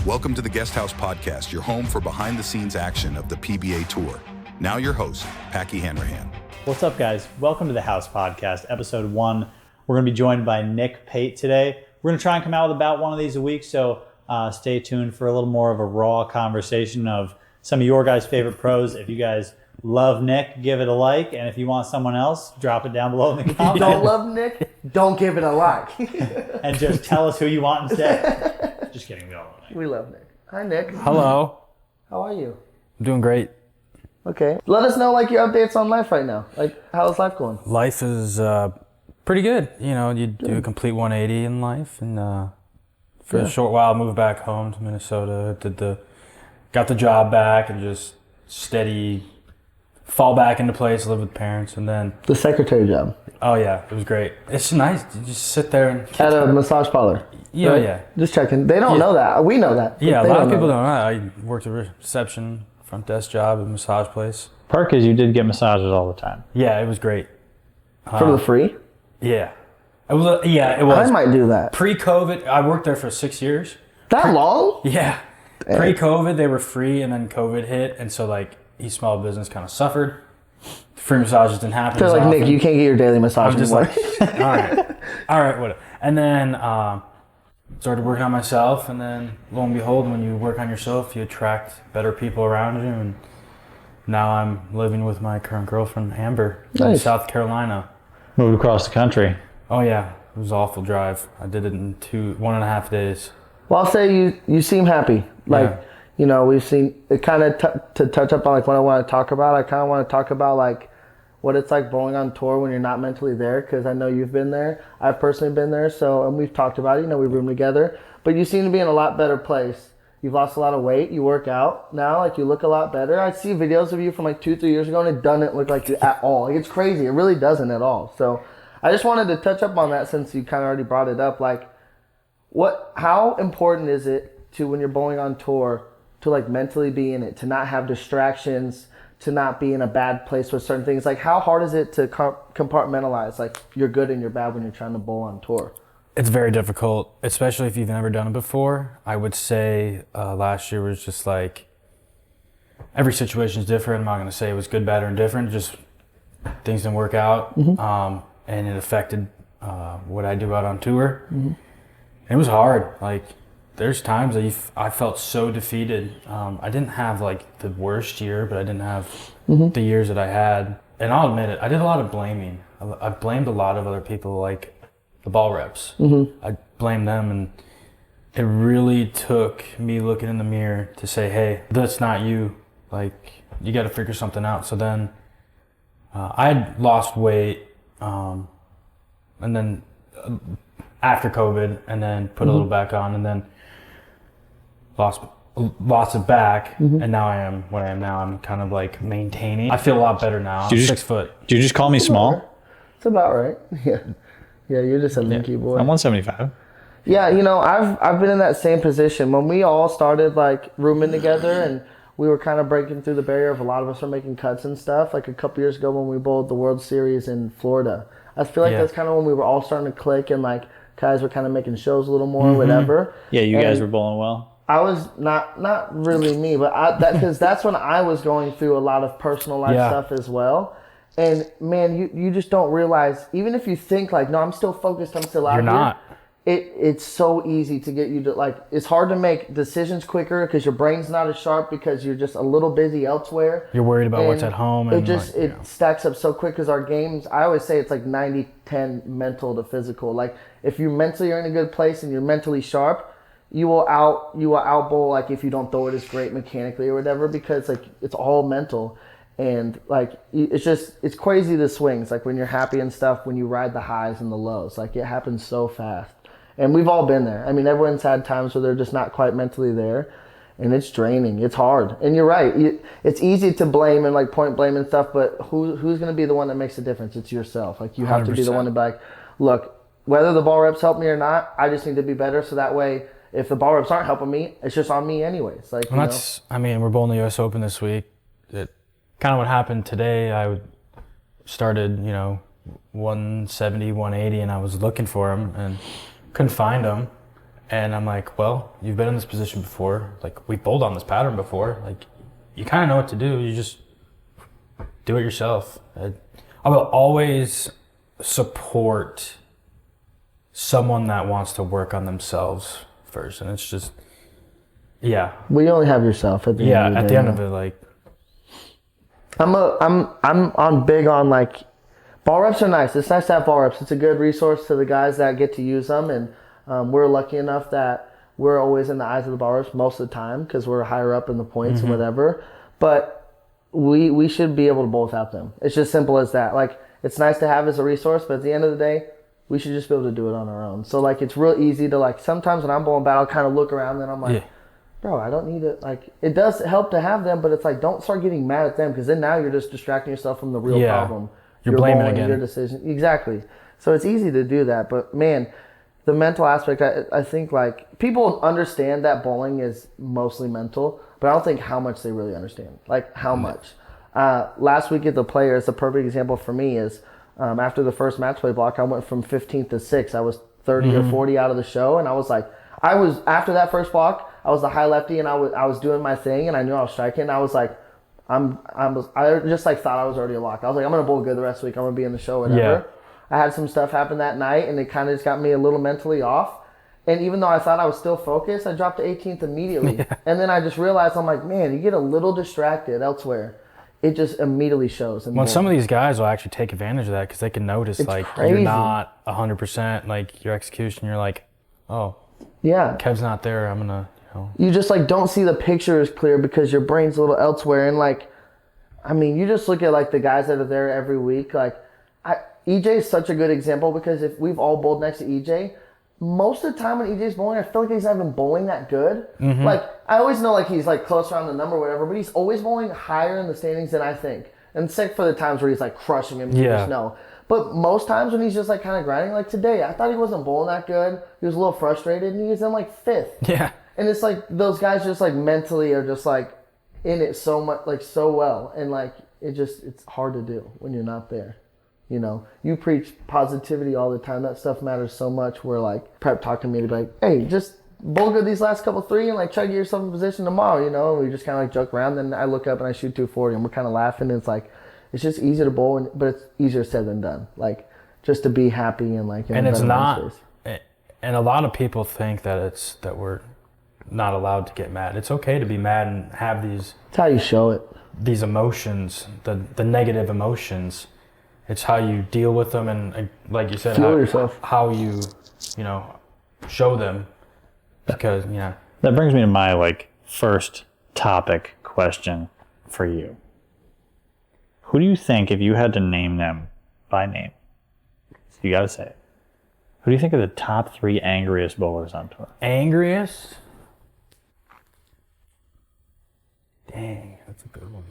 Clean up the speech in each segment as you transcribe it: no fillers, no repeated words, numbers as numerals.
Welcome to the Guest House Podcast, your home for behind-the-scenes action of the PBA Tour. Now your host, Packy Hanrahan. What's up, guys? Welcome to the House Podcast, episode 1. We're going to be joined by Nick Pate today. We're going to try and come out with about one of these a week, so stay tuned for a little more of a raw conversation of some of your guys' favorite pros. If you guys love Nick, give it a like, and if you want someone else, drop it down below in the comments. Don't love Nick? Don't give it a like. And just tell us who you want instead. Just kidding, we all love Nick. We love Nick. Hi, Nick. Hello. How are you? I'm doing great. Okay. Let us know your updates on life right now. How's life going? Life is pretty good. You do a complete 180 in life, and for a short while, moved back home to Minnesota. Got the job back, and just steady fall back into place. Live with parents, and then The secretary job. Oh yeah, it was great. It's nice to just sit there and At a massage parlor. Yeah, right? yeah. Just checking. They don't know that. We know that. Yeah, a lot of people don't know that. I worked a reception, front desk job at a massage place. Perk is you did get massages all the time. Yeah, it was great. For the free? Yeah. It was. It was. I might do that. Pre-COVID, I worked there for 6 years. That long? Yeah. Damn. Pre-COVID, they were free, and then COVID hit, and so East Small Business kind of suffered. Free massages didn't happen. They're as like, often. Nick, you can't get your daily massage I'm just anymore. like, all right, whatever. And then started working on myself, and then lo and behold, when you work on yourself, you attract better people around you, and now I'm living with my current girlfriend, Amber, in South Carolina. Moved across the country. Oh yeah, it was an awful drive. I did it in 1.5 days. Well, I'll say you seem happy. We've seen it kind of to touch up on what I want to talk about. I kind of want to talk about what it's like bowling on tour when you're not mentally there, because I know you've been there. I've personally been there, and we've talked about it. We room together. But you seem to be in a lot better place. You've lost a lot of weight. You work out now. You look a lot better. I see videos of you from 2-3 years ago, and it doesn't look like you at all. It's crazy. It really doesn't at all. So I just wanted to touch up on that since you kind of already brought it up. How important is it to, when you're bowling on tour, to mentally be in it, to not have distractions, to not be in a bad place with certain things? How hard is it to compartmentalize you're good and you're bad when you're trying to bowl on tour? It's very difficult, especially if you've never done it before. I would say last year was just every situation is different. I'm not going to say it was good, bad, or indifferent. Just things didn't work out, and it affected what I do out on tour. And it was hard. There's times that I felt so defeated. I didn't have the worst year, but I didn't have the years that I had. And I'll admit it, I did a lot of blaming. I blamed a lot of other people, the ball reps. I blamed them, and it really took me looking in the mirror to say, hey, that's not you. You got to figure something out. So then I had lost weight, and then after COVID, and then put a little back on, and then lost it back, and now I am what I am now. I'm kind of maintaining. I feel a lot better now. I'm 6 foot. Do you just call me small? It's about right. Yeah, you're just a linky boy. I'm 175. Yeah, I've been in that same position. When we all started rooming together, and we were kind of breaking through the barrier of a lot of us were making cuts and stuff. A couple years ago when we bowled the World Series in Florida, I feel that's kind of when we were all starting to click, and guys were kind of making shows a little more, whatever. Yeah, you guys were bowling well. I was not really me, but because that's when I was going through a lot of personal life stuff as well. And man, you just don't realize, even if you think no, I'm still focused, I'm still out here. You're not. It's so easy to get you to it's hard to make decisions quicker because your brain's not as sharp because you're just a little busy elsewhere. You're worried about what's at home. And it stacks up so quick because our games, I always say it's 90-10 mental to physical. If you mentally are in a good place and you're mentally sharp, you will out bowl if you don't throw it as great mechanically or whatever, because it's all mental. And it's crazy, the swings, when you're happy and stuff, when you ride the highs and the lows, it happens so fast. And we've all been there. I mean, everyone's had times where they're just not quite mentally there, and it's draining. It's hard. And you're right. It's easy to blame and point blame and stuff, but who's going to be the one that makes the difference? It's yourself. You have 100%. To be the one to be look, whether the ball reps help me or not, I just need to be better, so that way if the ball reps aren't helping me, it's just on me anyways. We're bowling the US Open this week. It kind of what happened today. I started, 170, 180, and I was looking for him and couldn't find him. And I'm like, well, you've been in this position before. Like, we bowled on this pattern before. Like, you kind of know what to do. You just do it yourself. I will always support someone that wants to work on themselves first. And it's just, yeah. Well, you only have yourself at the end of the day. At the end of it, like. I'm on big on, like, ball reps are nice. It's nice to have ball reps. It's a good resource to the guys that get to use them. And we're lucky enough that we're always in the eyes of the ball reps most of the time because we're higher up in the points and whatever. But we should be able to both have them. It's just simple as that. Like, it's nice to have as a resource, but at the end of the day, we should just be able to do it on our own. So, like, it's real easy to, like, sometimes when I'm bowling bad, I'll kind of look around and I'm like, bro, I don't need it. Like, it does help to have them, but it's like, don't start getting mad at them because then now you're just distracting yourself from the real problem. You're blaming again. Your decision. Exactly. So it's easy to do that. But, man, the mental aspect, I think, like, people understand that bowling is mostly mental, but I don't think how much they really understand. Like, how much. Last week at the Players, the perfect example for me is after the first match play block, I went from 15th to 6th. I was 30 or 40 out of the show, and I was like, after that first block, I was the high lefty, and I was doing my thing, and I knew I was striking. I was like, I just like thought I was already a lock. I was like, I'm gonna bowl good the rest of the week. I'm gonna be in the show, whatever. Yeah. I had some stuff happen that night, and it kind of just got me a little mentally off. And even though I thought I was still focused, I dropped to 18th immediately. Yeah. And then I just realized, I'm like, man, you get a little distracted elsewhere. It just immediately shows. Well, some of these guys will actually take advantage of that because they can notice, it's like, crazy. You're not 100%, like, your execution. You're like, oh, yeah, Kev's not there. I'm going to, You just, like, don't see the picture as clear because your brain's a little elsewhere. And, like, I mean, you just look at, like, the guys that are there every week. Like, EJ is such a good example because if we've all bowled next to EJ, most of the time when EJ's bowling, I feel like he's not even bowling that good. Mm-hmm. Like, I always know, like, he's, like, close around the number or whatever, but he's always bowling higher in the standings than I think. And except for the times where he's, like, crushing him, you just know. But most times when he's just, like, kind of grinding, like today, I thought he wasn't bowling that good. He was a little frustrated, and he was in, like, 5th. Yeah. And it's, like, those guys just, like, mentally are just, like, in it so much, like, so well. And, like, it's hard to do when you're not there. You know, you preach positivity all the time. That stuff matters so much where, like, Prep talked to me to be like, hey, just bowl good these last couple 3 and, like, try to get yourself in position tomorrow, you know? And we just kind of, like, joke around. Then I look up and I shoot 240 and we're kind of laughing. And it's like, it's just easier to bowl, but it's easier said than done. Like, just to be happy and, like, and it's not, and a lot of people think that that we're not allowed to get mad. It's okay to be mad and have these. It's how you show it. These emotions, the negative emotions. It's how you deal with them and, like you said, how you show them. Because, That brings me to my, like, first topic question for you. Who do you think, if you had to name them by name, you got to say it, who do you think are the top 3 angriest bowlers on tour? Angriest? Dang, that's a good one.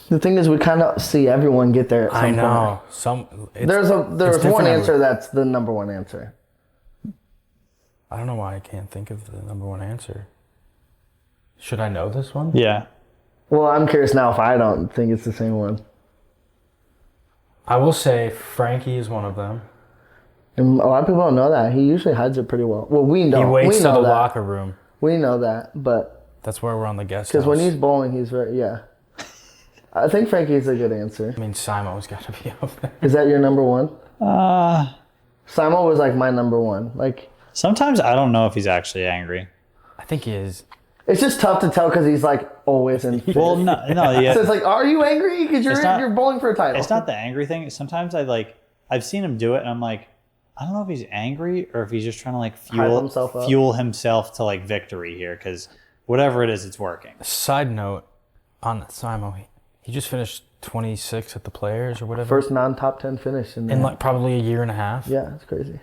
The thing is, we kind of see everyone get there at some point. There's one answer that's the number one answer. I don't know why I can't think of the number one answer. Should I know this one? Yeah. Well, I'm curious now if I don't think it's the same one. I will say Frankie is one of them. And a lot of people don't know that. He usually hides it pretty well. Well, we know. He waits to the locker room. We know that, but... That's where we're on the guest house. Because when he's bowling, he's very... Yeah. I think Frankie's a good answer. I mean, Simo's got to be up there. Is that your number one? Simo was, like, my number one. Like... Sometimes I don't know if he's actually angry. I think he is. It's just tough to tell because he's, like, always in. Well, no, yeah. So it's like, are you angry? Because you're bowling for a title. It's not the angry thing. Sometimes I've seen him do it, and I'm like, I don't know if he's angry or if he's just trying to, like, fuel himself to, like, victory here, because whatever it is, it's working. Side note on Simo, he just finished 26th at the Players or whatever. First non-top 10 finish in like probably a year and a half. Yeah, that's crazy.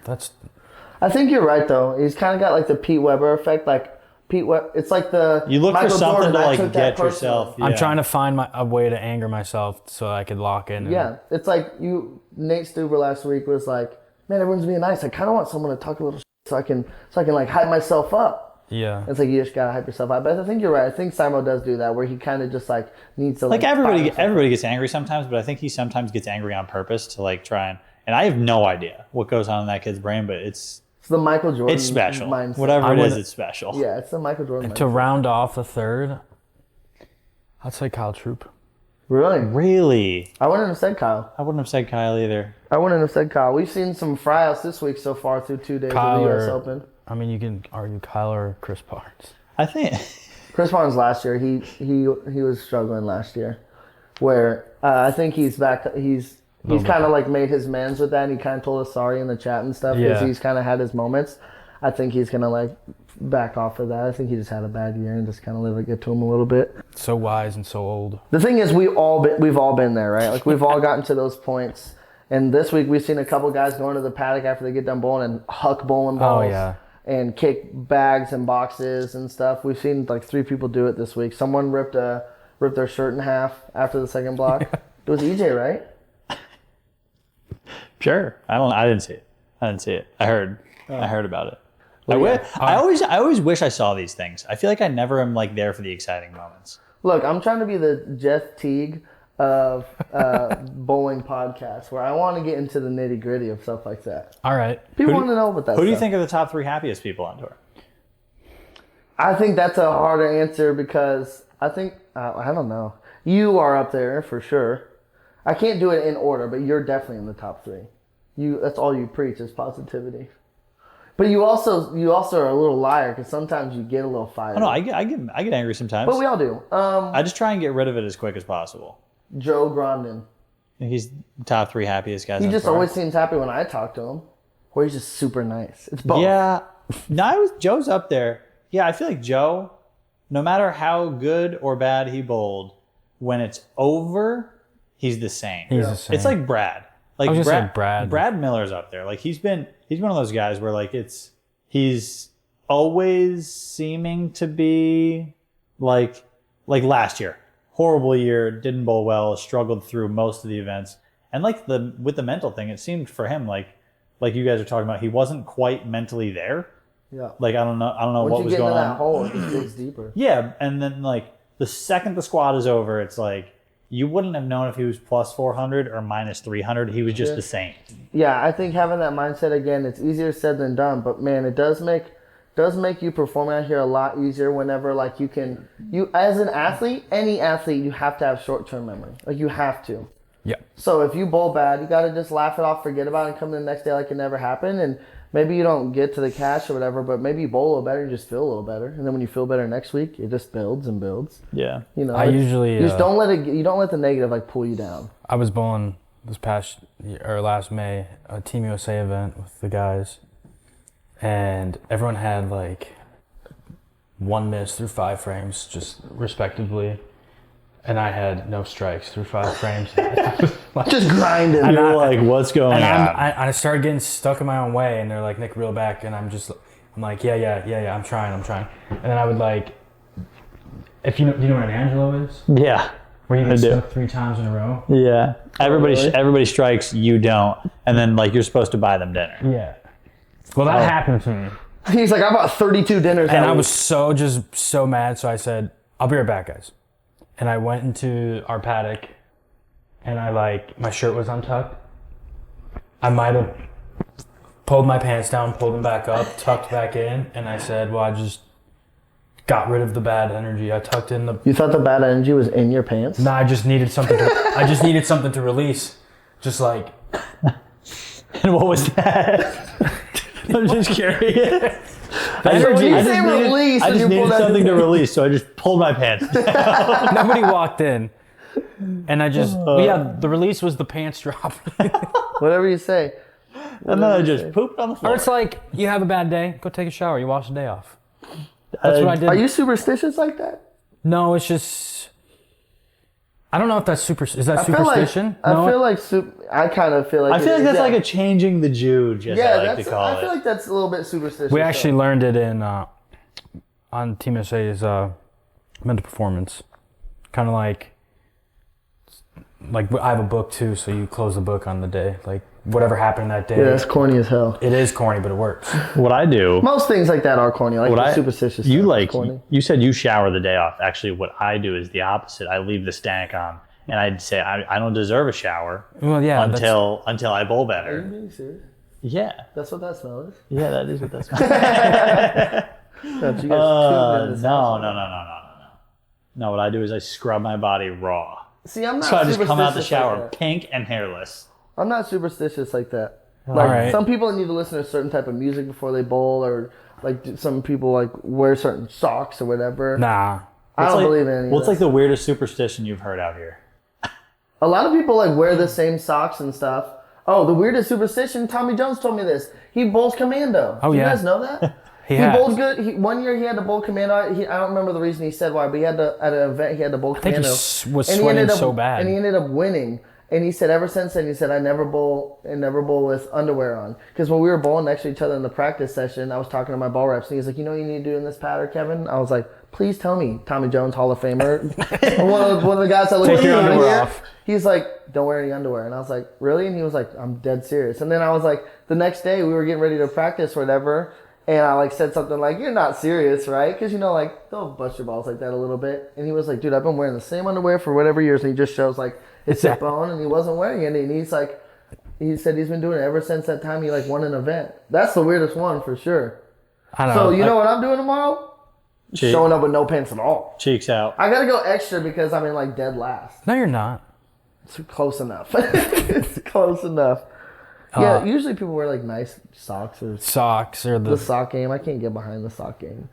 I think you're right, though. He's kind of got, like, the Pete Weber effect. Like, it's like the you look Michael for something Jordan, to, like, get yourself. Yeah. I'm trying to find a way to anger myself so I could lock in. It's like Nate Stuber last week was like, man, everyone's being nice. I kind of want someone to talk a little so I can like hype myself up. Yeah. It's like you just gotta hype yourself up. But I think you're right. I think Simo does do that where he kind of just, like, needs to, like, everybody gets angry sometimes, but I think he sometimes gets angry on purpose to, like, try and I have no idea what goes on in that kid's brain, but it's It's the Michael Jordan. It's special. mindset. Whatever it is, it's special. Yeah, it's the Michael Jordan. To mindset. round off the third, I'd say Kyle Troop. Really? Really? I wouldn't have said Kyle. I wouldn't have said Kyle either. I wouldn't have said Kyle. We've seen some fryouts this week so far through 2 days Kyle of the U.S. or- Open. I mean, you can argue Kyle or Chris Barnes. I think. Chris Barnes last year, he was struggling last year, where I think he's back. He's kind of like made his amends with that, and he kind of told us sorry in the chat and stuff because he's kind of had his moments. I think he's gonna like back off of that. I think he just had a bad year and just kind of let it get to him a little bit. So wise and so old. The thing is, we've all been there, right? Like we've all gotten to those points. And this week we've seen a couple guys going to the paddock after they get done bowling and huck bowling balls. Oh, yeah. And kick bags and boxes and stuff. We've seen like 3 people do it this week. Someone ripped their shirt in half after the second block. It was EJ, right? Sure. I didn't see it. I heard about it. I always wish I saw these things. I feel like I never am like there for the exciting moments. Look, I'm trying to be the Jeff Teague of bowling podcasts, where I want to get into the nitty gritty of stuff like that. All right. People want to know about that. Who do you stuff. think are the top 3 happiest people on tour? I think that's a harder answer because I think I don't know. You are up there for sure. I can't do it in order, but you're definitely in the top 3. That's all you preach is positivity. But you also are a little liar because sometimes you get a little fired. Oh no, I get angry sometimes. But we all do. I just try and get rid of it as quick as possible. Joe Grondin. I think he's the top 3 happiest guys. He on just tour. always seems happy when I talk to him. Or he's just super nice. It's both. Yeah. No, Joe's up there. Yeah, I feel like Joe, no matter how good or bad he bowled, when it's over, he's the same. He's the same. It's like Brad. Like I was gonna say Brad. Brad Miller's up there. Like he's one of those guys where like he's always seeming to be like last year. Horrible year, didn't bowl well, struggled through most of the events. And like with the mental thing, it seemed for him like you guys are talking about, he wasn't quite mentally there. Yeah. Like I don't know Once what you was get going into on. that hole, it just digs deeper. Yeah, and then like the second the squad is over, it's like you wouldn't have known if he was plus 400 or minus 300. He was just the same. Yeah, I think having that mindset again, it's easier said than done. But man, it does make you perform out here a lot easier whenever like you as an athlete, any athlete, you have to have short-term memory. Like you have to. Yeah. So if you bowl bad, you got to just laugh it off, forget about it, and come the next day like it never happened. And maybe you don't get to the cash or whatever, but maybe you bowl a little better, you just feel a little better. And then when you feel better next week, it just builds and builds. Yeah. You know, you just don't let the negative like pull you down. I was bowling last May, a Team USA event with the guys, and everyone had like 1 miss through 5 frames, just respectively. And I had no strikes through 5 frames. Just grinding. And you're like, what's going on? I started getting stuck in my own way, and they're like, Nick, reel back. And I'm like, yeah, I'm trying. And then I would like, do you know what an Angelo is? Yeah. Where you I get do. stuck 3 times in a row? Yeah. really? Everybody strikes, you don't. And then like you're supposed to buy them dinner. Yeah. Well, that happened to me. He's like, I bought 32 dinners. And that I week. was so mad, so I said, I'll be right back, guys. And I went into our paddock, and my shirt was untucked. I might have pulled my pants down, pulled them back up, tucked back in, and I said, well, I just got rid of the bad energy. I tucked in the... You thought the bad energy was in your pants? No, I just needed something to release. Just like... And what was that? I'm just curious. When you say release, I and just you pull needed that- something to release, so I just pulled my pants down. Nobody walked in. And I just... the release was the pants drop. Whatever you say. And then I just pooped on the floor. Or it's like, you have a bad day, go take a shower, you wash the day off. That's what I did. Are you superstitious like that? No, it's just... I don't know if that's is that I feel like superstition? I kind of feel like I feel like it is, that's yeah. like a changing the Juge, as I like to call I it. feel like that's a little bit superstitious. We actually learned it in on Team USA's mental performance. Kind of like I have a book too, so you close the book on the day. Like whatever happened that day. Yeah, that's corny as hell. It is corny, but it works. What I do... Most things like that are corny. Like the superstitious You stuff is like... corny. You said you shower the day off. Actually, what I do is the opposite. I leave the stank on. And I'd say I don't deserve a shower Well, yeah. until I bowl better. Are you being serious? Yeah. That's what that smell is. Yeah, that is what that smells. Don't you guys tune in this house? No. No, what I do is I scrub my body raw. See, I'm not So I just come out the superstitious shower like that. pink and hairless. I'm not superstitious like that. Like Alright. some people need to listen to a certain type of music before they bowl, or like some people like wear certain socks or whatever. Nah. I don't What's believe in any of What's that. like the weirdest superstition you've heard out here? A lot of people like wear the same socks and stuff. Oh, the weirdest superstition. Tommy Jones told me this. He bowls commando. Oh, Do you yeah. guys know that? He bowled good. One year he had to bowl commando. I don't remember the reason he said why, but he had to, at an event he had to bowl I think commando. he was And he sweating ended up, so bad. and he ended up winning. And he said ever since then, he said I never bowl with underwear on. Because when we were bowling next to each other in the practice session, I was talking to my ball reps, and he's like, you know what you need to do in this pattern, Kevin? I was like, please tell me. Tommy Jones, Hall of Famer. one of the guys that looked Take your at me underwear here, off. he's like, don't wear any underwear. And I was like, really? And he was like, I'm dead serious. And then I was like, the next day we were getting ready to practice or whatever. And I like said something like, you're not serious, right? Because, you know, like, they'll bust your balls like that a little bit. And he was like, dude, I've been wearing the same underwear for whatever years. And he just shows like his hip bone, and he wasn't wearing it. And he's like, he said he's been doing it ever since that time he like won an event. That's the weirdest one for sure. I don't So know. you know what I'm doing tomorrow? Showing up with no pants at all. Cheeks out. I gotta go extra because I'm in like dead last. No, you're not. It's close enough. It's close enough. Yeah, usually people wear like nice socks or Socks or the sock game. I can't get behind the sock game.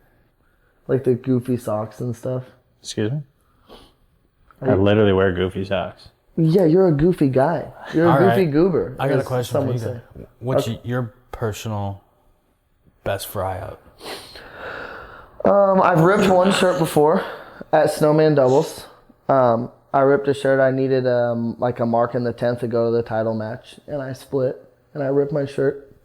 Like the goofy socks and stuff. Excuse me? I literally wear goofy socks. Yeah, you're a goofy guy. You're a All goofy right. goober. I got a as question some for would you. say. What's your personal best fry out? I've ripped one shirt before at Snowman Doubles. I ripped a shirt. I needed like a mark in the 10th to go to the title match, and I split, and I ripped my shirt.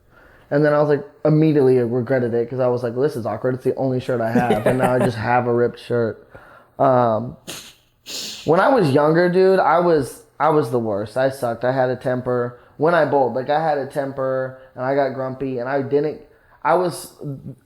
And then I was like, immediately regretted it because I was like, well, this is awkward. It's the only shirt I have, and now I just have a ripped shirt. When I was younger, dude, I was the worst. I sucked. I had a temper. When I bowled, like I had a temper, and I got grumpy, and I was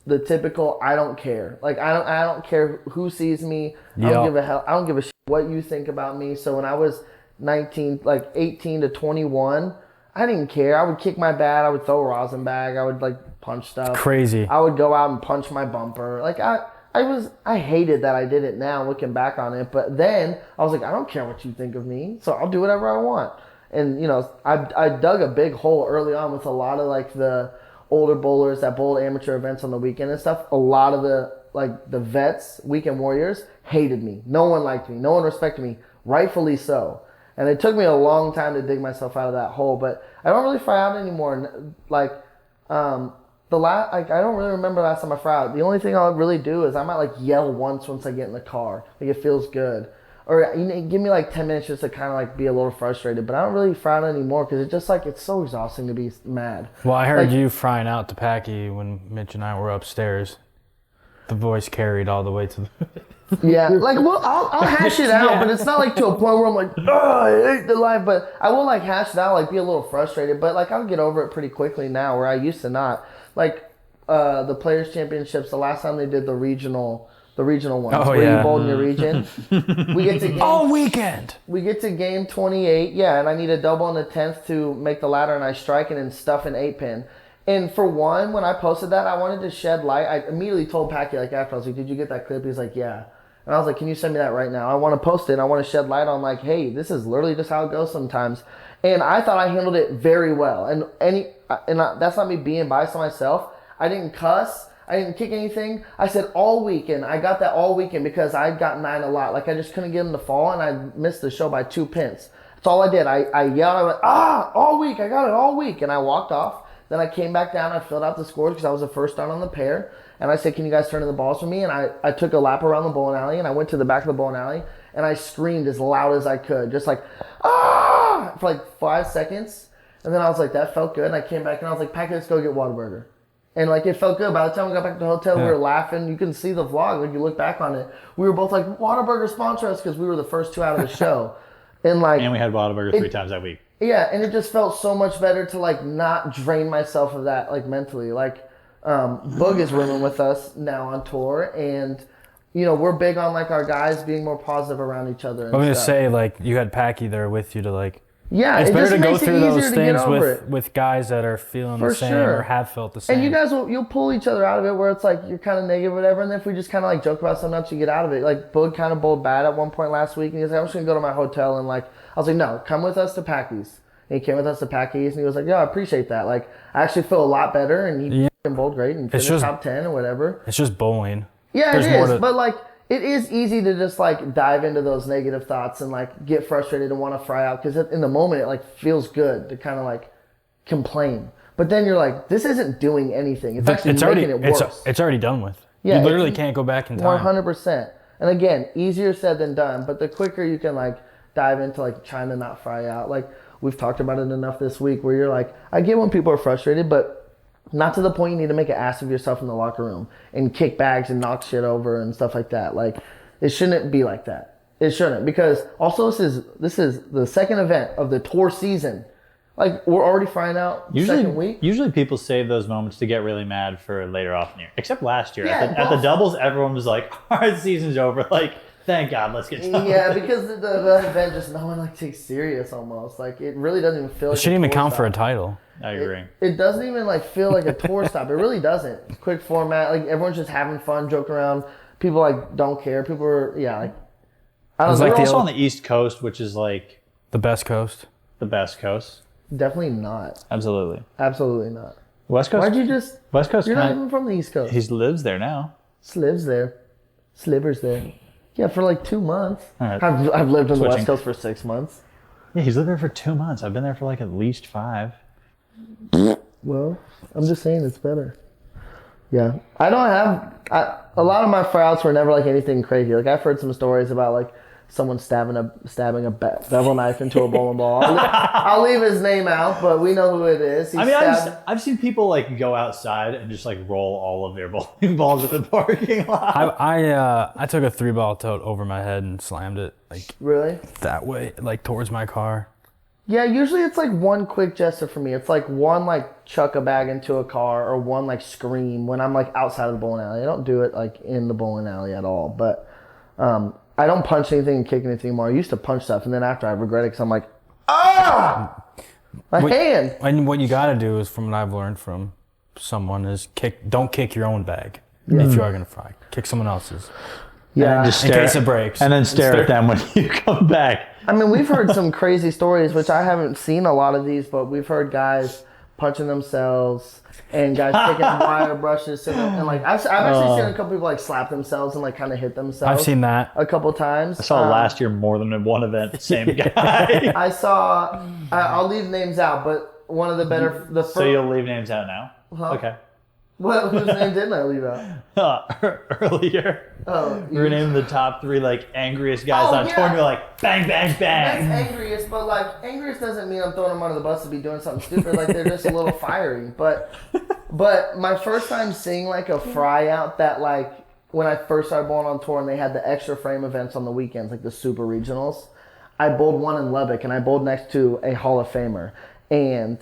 the typical I don't care. Like I don't care who sees me. I don't give a hell. I don't give a shit what you think about me. So when I was 18 to 21, I didn't care. I would kick my bat. I would throw rosin bag. I would like punch stuff. Crazy. I would go out and punch my bumper. Like I hated that I did it now looking back on it. But then I was like, I don't care what you think of me. So I'll do whatever I want. And you know, I dug a big hole early on with a lot of like the older bowlers that bowled amateur events on the weekend and stuff. A lot of the vets, weekend warriors, hated me. No one liked me. No one respected me. Rightfully so. And it took me a long time to dig myself out of that hole. But I don't really fry out anymore. Like I don't really remember the last time I fry out. The only thing I'll really do is I might like yell once I get in the car. Like it feels good. Or you know, give me like 10 minutes just to kind of like be a little frustrated. But I don't really fry out anymore because it's just like it's so exhausting to be mad. Well, I heard like, you frying out to Packy when Mitch and I were upstairs. The voice carried all the way to the... Yeah, like, well, I'll hash it out, but it's not like to a point where I'm like, oh, I hate the life. But I will like hash it out, like be a little frustrated. But like I'll get over it pretty quickly now, where I used to not. Like the Players Championships, the last time they did the regional ones, where you bowled in your region. We get to game all weekend. We get to game 28, yeah, and I need a double on the 10th to make the ladder, and I strike it and stuff an 8-pin. And for one, when I posted that, I wanted to shed light. I immediately told Packy, like after, I was like, did you get that clip? He's like, yeah. And I was like, can you send me that right now? I want to post it, and I want to shed light on like, hey, this is literally just how it goes sometimes. And I thought I handled it very well. And that's not me being biased to myself. I didn't cuss. I didn't kick anything. I said all weekend. I got that all weekend because I got 9 a lot. Like I just couldn't get him to fall, and I missed the show by 2 pins. That's all I did. I yelled. I went, all week. I got it all week. And I walked off. Then I came back down. I filled out the scores because I was the first down on the pair. And I said, can you guys turn in the balls for me? And I took a lap around the bowling alley, and I went to the back of the bowling alley, and I screamed as loud as I could. Just like, for like 5 seconds. And then I was like, that felt good. And I came back, and I was like, Packy, let's go get Whataburger. And like it felt good. By the time we got back to the hotel, we were laughing. You can see the vlog. Like you look back on it, we were both like, Whataburger sponsor us, because we were the first 2 out of the show. And like, And we had Whataburger 3 times that week. Yeah, and it just felt so much better to like not drain myself of that like mentally. Like Boog is rooming with us now on tour, and you know we're big on like our guys being more positive around each other. And I was gonna stuff. say, like, you had Packy there with you to like Yeah, it's it better just to go makes it through those easier to get things over it. with guys that are feeling For the same sure. or have felt the same. And you guys you'll pull each other out of it where it's like you're kind of negative or whatever, and then if we just kind of like joke about something else, you get out of it. Like Boog kind of bowled bad at one point last week, and he was like, I'm just gonna go to my hotel, and like I was like, no, come with us to Packy's. And he came with us to Packy's, and he was like, yeah, I appreciate that. Like I actually feel a lot better, and he bowled great and finished top 10 or whatever. It's just bowling. Yeah, There's it more is, but like it is easy to just like dive into those negative thoughts and like get frustrated and want to fry out because in the moment it like feels good to kind of like complain, but then you're like, this isn't doing anything. It's actually making it worse. It's already done with. Yeah, you literally can't go back in time. 100%. And again, easier said than done. But the quicker you can like dive into like trying to not fry out, like we've talked about it enough this week, where you're like, I get when people are frustrated, but not to the point you need to make an ass of yourself in the locker room and kick bags and knock shit over and stuff like that. Like, it shouldn't be like that. It shouldn't, because also this is the second event of the tour season. Like, we're already frying out second week. Usually people save those moments to get really mad for later off in the year. Except last year. Yeah, at the doubles, everyone was like, all right, the season's over. Like, thank God, let's get done. Yeah, because the event just no one like takes serious almost. Like, it really doesn't even feel like It shouldn't even count stop. for a title. I agree. It doesn't even like feel like a tour stop. It really doesn't. Quick format, like everyone's just having fun, joking around. People like don't care. People are like I don't know. We're Like also on the East Coast, which is like The best coast. the best coast. definitely not. Absolutely. Absolutely not. West Coast. Why'd you just? West Coast. You're not even from the East Coast. He lives there now. Lives there. Slivers there. Yeah, for like 2 months. All right. I've lived on the Switching. West Coast for 6 months. Yeah, he's lived there for 2 months. I've been there for like at least 5. Well, I'm just saying it's better. Yeah. I don't have... a lot of my fryouts were never like anything crazy. Like I've heard some stories about like someone stabbing a bevel knife into a bowling ball. I'll leave his name out, but we know who it is. I've seen people like go outside and just like roll all of their bowling balls at the parking lot. I took a 3-ball tote over my head and slammed it like Really? that way, like towards my car. Yeah, usually it's like one quick gesture for me. It's like one like chuck a bag into a car or one like scream when I'm like outside of the bowling alley. I don't do it like in the bowling alley at all. But I don't punch anything and kick anything anymore. I used to punch stuff, and then after I regret it because I'm like, my hand. And what you got to do is, from what I've learned from someone, is don't kick your own bag if you are going to fry. Kick someone else's. Yeah, And just in stare case it breaks. And then stare at them when you come back. I mean, we've heard some crazy stories, which I haven't seen a lot of these, but we've heard guys punching themselves and guys taking wire brushes and like I've actually seen a couple people like slap themselves and like kind of hit themselves. I've seen that a couple times. I saw last year more than in one event. The same guy. I saw. I'll leave names out, but one of the better. So you'll leave names out now? Huh? Okay. Whose name didn't I leave out? Earlier. Oh, We were naming the top 3 like angriest guys on tour, and you're like bang, bang, bang. That's angriest, but like angriest doesn't mean I'm throwing them under the bus to be doing something stupid. Like they're just a little fiery. But my first time seeing like a fry out that like when I first started bowling on tour and they had the extra frame events on the weekends, like the super regionals, I bowled one in Lubbock and I bowled next to a Hall of Famer. And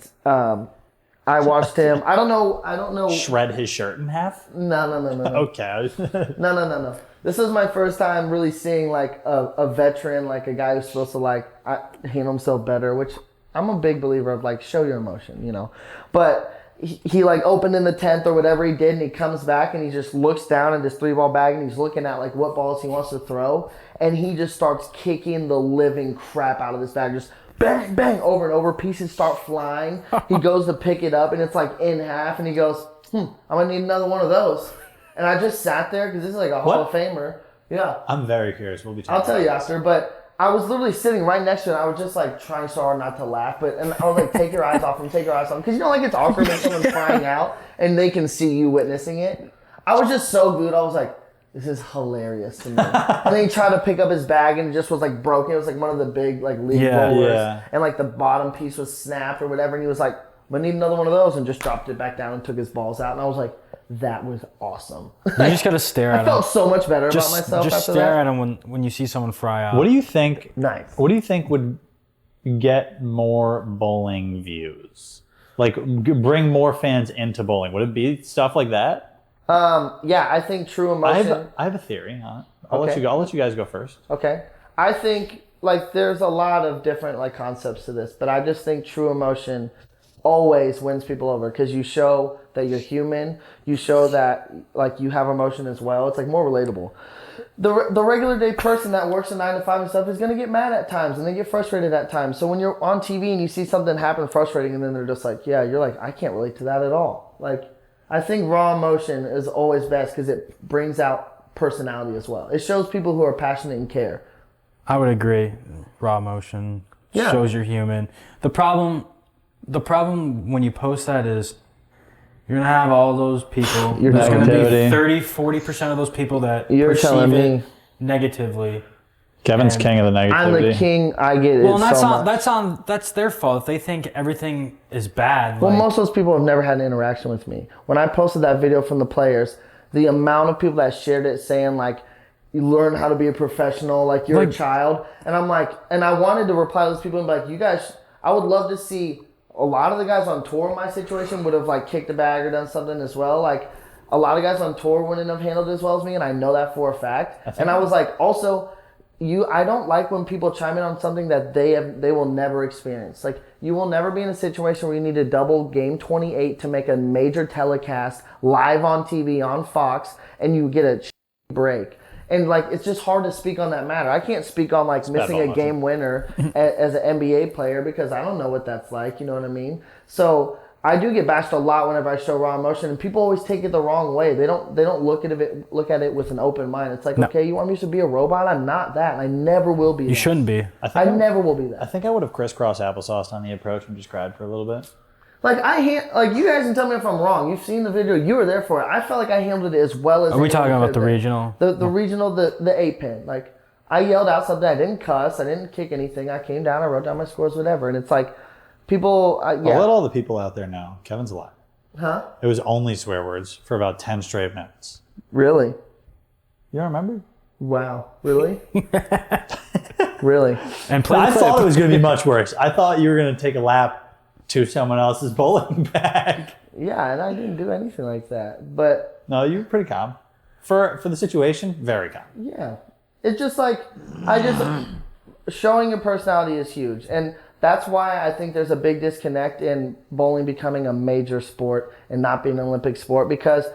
I watched him. I don't know. Shred his shirt in half? No. Okay. No. This was my first time really seeing like a veteran, like a guy who's supposed to like handle himself better, which I'm a big believer of, like, show your emotion, you know. But he like opened in the 10th or whatever he did, and he comes back and he just looks down at his 3-ball bag and he's looking at like what balls he wants to throw, and he just starts kicking the living crap out of this bag, just bang, bang, over and over. Pieces start flying. He goes to pick it up, and it's like in half, and he goes, I'm going to need another one of those. And I just sat there, because this is like a Hall of Famer. Yeah. I'm very curious. We'll be talking I'll tell you after, but I was literally sitting right next to it, and I was just like trying so hard not to laugh, and I was like, take your eyes off him, because you know, like, it's awkward when someone's crying out, and they can see you witnessing it. I was just so good. I was like, this is hilarious to me. And then he tried to pick up his bag, and it just was like broken. It was like one of the big like league rollers, and like the bottom piece was snapped or whatever. And he was like, "I need another one of those," and just dropped it back down and took his balls out. And I was like, "That was awesome." You just gotta stare at him. I felt so much better about myself just after stare that. at him when you see someone fry out. What do you think? Nice. What do you think would get more bowling views? Like, bring more fans into bowling? Would it be stuff like that? Yeah, I think true emotion. I have a theory on it. I'll let you guys go first. Okay. I think like there's a lot of different like concepts to this, but I just think true emotion always wins people over because you show that you're human. You show that like you have emotion as well. It's like more relatable. The regular day person that works a 9 to 5 and stuff is gonna get mad at times and they get frustrated at times. So when you're on TV and you see something happen frustrating and then they're just like, yeah, you're like, I can't relate to that at all. Like I think raw emotion is always best because it brings out personality as well. It shows people who are passionate and care. I would agree. Raw emotion shows you're human. The problem when you post that is you're going to have all those people. There's going to be 30-40% of those people that perceive it negatively. Kevin's king of the negativity. I'm the king. I get it. Well, that's their fault. They think everything is bad. Well, most of those people have never had an interaction with me. When I posted that video from the players, the amount of people that shared it saying like, you learn how to be a professional, like you're a child. And I'm like, and I wanted to reply to those people and be like, you guys, I would love to see a lot of the guys on tour in my situation would have like kicked a bag or done something as well. Like a lot of guys on tour wouldn't have handled it as well as me. And I know that for a fact. And I was like, also, I don't like when people chime in on something that they will never experience. Like you will never be in a situation where you need to double game 28 to make a major telecast live on TV on Fox and you get a break. And like it's just hard to speak on that matter. I can't speak on like missing a game winner as an NBA player because I don't know what that's like. You know what I mean? So I do get bashed a lot whenever I show raw emotion, and people always take it the wrong way. They don't look at it with an open mind. It's like, okay, you want me to be a robot? I'm not that, and I never will be. You shouldn't be. I never will be that. I think I would have crisscrossed applesauce on the approach and just cried for a little bit. Like you guys can tell me if I'm wrong. You've seen the video. You were there for it. I felt like I handled it as well as. Are we talking about the regional? The regional, the 8-pin. Like I yelled out something. I didn't cuss. I didn't kick anything. I came down. I wrote down my scores, whatever. And it's like people. I'll let all the people out there know. Kevin's a liar. Huh? It was only swear words for about 10 straight minutes. Really? You don't remember? Wow. Really? Really? And I thought it was going to be much worse. I thought you were going to take a lap to someone else's bowling bag. Yeah, and I didn't do anything like that. But no, you were pretty calm. For the situation, very calm. Yeah. It's just like showing your personality is huge. And that's why I think there's a big disconnect in bowling becoming a major sport and not being an Olympic sport because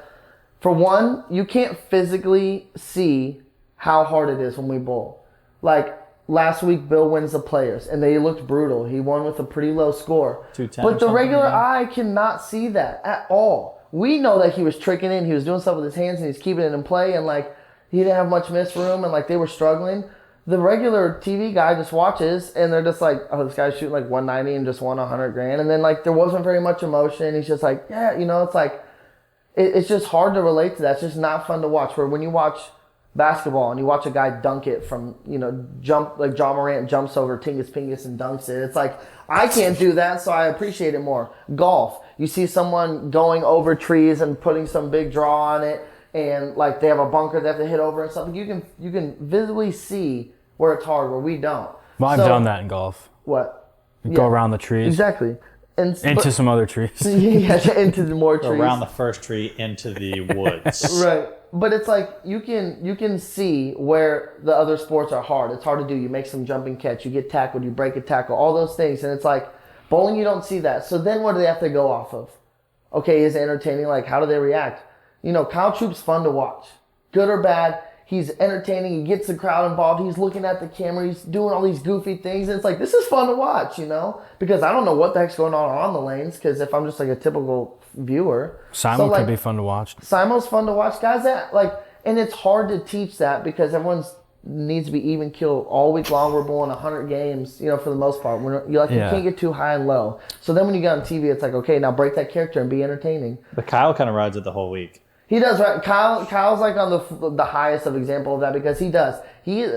for one, you can't physically see how hard it is when we bowl. Like last week, Bill wins the players, and they looked brutal. He won with a pretty low score. 210 but the regular eye cannot see that at all. We know that he was tricking in. He was doing stuff with his hands, and he's keeping it in play, and like he didn't have much miss room, and like they were struggling. The regular TV guy just watches, and they're just like, oh, this guy's shooting like 190 and just won $100,000. And then like there wasn't very much emotion. He's just like, yeah, it's like, it's just hard to relate to that. It's just not fun to watch. Where when you watch basketball and you watch a guy dunk it from, jump, like John Morant jumps over Tingus Pingus and dunks it. It's like, I can't do that, so I appreciate it more. Golf, you see someone going over trees and putting some big draw on it, and like they have a bunker they have to hit over and something. You can visibly see where it's hard, where we don't. Well, I've done that in golf. What? Go around the trees. Exactly. Into some other trees. Yeah, into the more trees. Around the first tree into the woods. Right. But it's like you can see where the other sports are hard. It's hard to do. You make some jumping catch, you get tackled, you break a tackle, all those things. And it's like bowling, you don't see that. So then what do they have to go off of? Okay, is it entertaining? Like, how do they react? Kyle Troop's fun to watch. Good or bad, he's entertaining. He gets the crowd involved. He's looking at the camera. He's doing all these goofy things. And it's like, this is fun to watch, because I don't know what the heck's going on the lanes. Because if I'm just like a typical viewer. Simon could be fun to watch. Simo's fun to watch. Guys that and it's hard to teach that because everyone needs to be even killed all week long. We're bowling 100 games, for the most part. You can't get too high and low. So then when you get on TV, it's like, okay, now break that character and be entertaining. But Kyle kind of rides it the whole week. He does, right? Kyle's like on the highest of example of that because he does.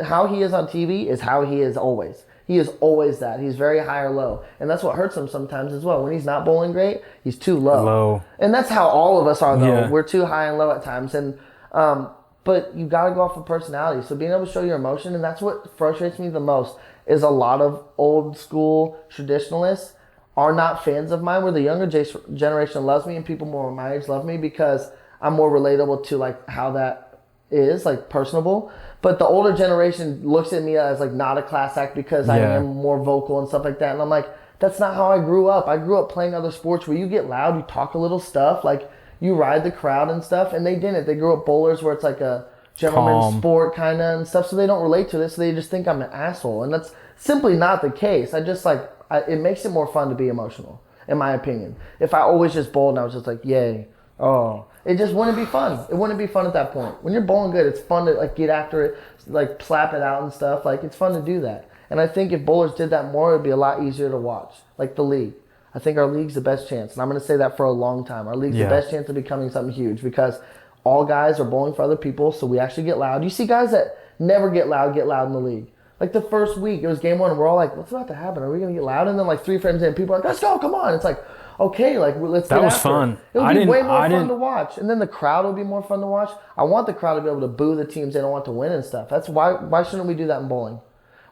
How he is on TV is how he is always. He is always that. He's very high or low. And that's what hurts him sometimes as well. When he's not bowling great, he's too low. And that's how all of us are, though. Yeah. We're too high and low at times. And but you got to go off of personality. So being able to show your emotion, and that's what frustrates me the most, is a lot of old school traditionalists are not fans of mine, where the younger generation loves me and people more my age love me because I'm more relatable to like how that is, like personable. But the older generation looks at me as like not a class act because I am more vocal and stuff like that. And I'm like, that's not how I grew up. I grew up playing other sports where you get loud, you talk a little stuff, like you ride the crowd and stuff. And they didn't. They grew up bowlers where it's like a gentleman's sport kind of and stuff. So they don't relate to this. So they just think I'm an asshole. And that's simply not the case. It makes it more fun to be emotional, in my opinion. If I always just bowled and I was just like, yay, oh, it just wouldn't be fun. It wouldn't be fun at that point. When you're bowling good, it's fun to like get after it, like slap it out and stuff. Like it's fun to do that. And I think if bowlers did that more, it'd be a lot easier to watch. Like the league. I think our league's the best chance. And I'm going to say that for a long time. Our league's the best chance of becoming something huge because all guys are bowling for other people, so we actually get loud. You see guys that never get loud in the league. Like the first week, it was game 1, and we're all like, what's about to happen? Are we going to get loud? And then like 3 frames in, people are like, let's go, come on. It's like, okay, like let's get after it. That was fun. It'll be way more fun to watch. And then the crowd will be more fun to watch. I want the crowd to be able to boo the teams they don't want to win and stuff. That's why shouldn't we do that in bowling?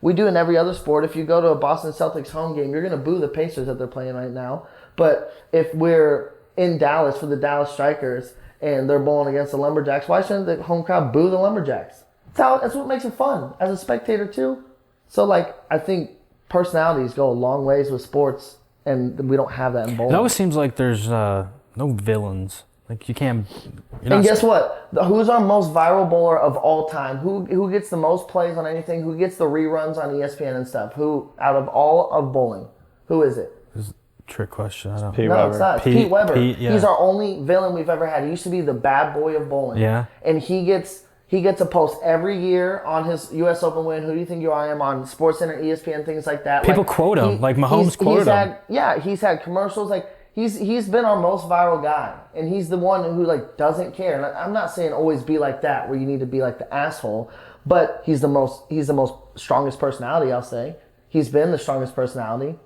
We do in every other sport. If you go to a Boston Celtics home game, you're going to boo the Pacers that they're playing right now. But if we're in Dallas for the Dallas Strikers and they're bowling against the Lumberjacks, why shouldn't the home crowd boo the Lumberjacks? That's what makes it fun as a spectator too. So like I think personalities go a long ways with sports, and we don't have that in bowling. It always seems like there's no villains. Like you can't. And guess what? Who's our most viral bowler of all time? Who gets the most plays on anything? Who gets the reruns on ESPN and stuff? Who out of all of bowling? Who is it? It's a trick question. I don't. No, it's not. It's Pete Weber. He's our only villain we've ever had. He used to be the bad boy of bowling. Yeah. And he gets a post every year on his U.S. Open win. Who do you think you are? I am on SportsCenter, ESPN, things like that. People quote him. Like Mahomes quoted him. He's had commercials. Like he's been our most viral guy, and he's the one who like doesn't care. And I'm not saying always be like that, where you need to be like the asshole. But he's the most strongest personality. I'll say he's been the strongest personality,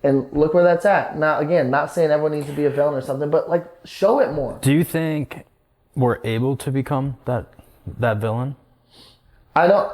and look where that's at. Now again, not saying everyone needs to be a villain or something, but like show it more. Do you think we're able to become that villain? I don't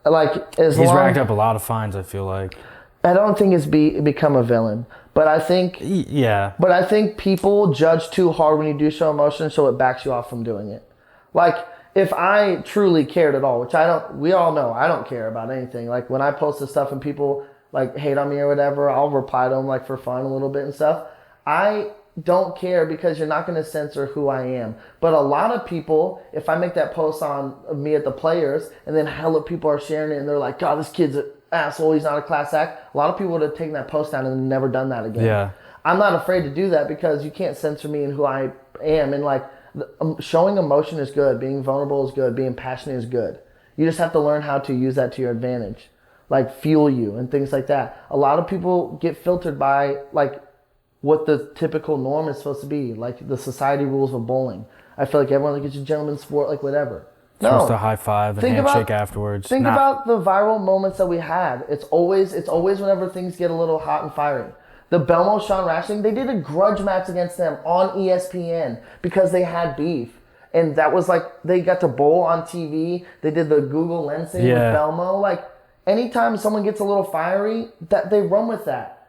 like he's racked up a lot of fines. I feel like I don't think it's become a villain, but I think But I think people judge too hard when you do show emotion, so it backs you off from doing it. Like if I truly cared at all, which I don't, we all know I don't care about anything. Like when I post this stuff and people like hate on me or whatever, I'll reply to them like for fun a little bit and stuff. I don't care because you're not going to censor who I am. But a lot of people, if I make that post on me at the Players and then hella people are sharing it and they're like, God, this kid's an asshole, he's not a class act. A lot of people would have taken that post down and never done that again. Yeah. I'm not afraid to do that because you can't censor me and who I am. And like showing emotion is good. Being vulnerable is good. Being passionate is good. You just have to learn how to use that to your advantage. Like fuel you and things like that. A lot of people get filtered by like what the typical norm is supposed to be, like the society rules of bowling. I feel like everyone like it's a gentleman's sport, like whatever. Supposed to high five and handshake afterwards. Think about the viral moments that we had. It's always whenever things get a little hot and fiery. The Belmo Sean Rashing, they did a grudge match against them on ESPN because they had beef. And that was like, they got to bowl on TV. They did the Google Lens thing with Belmo. Like, anytime someone gets a little fiery, that they run with that.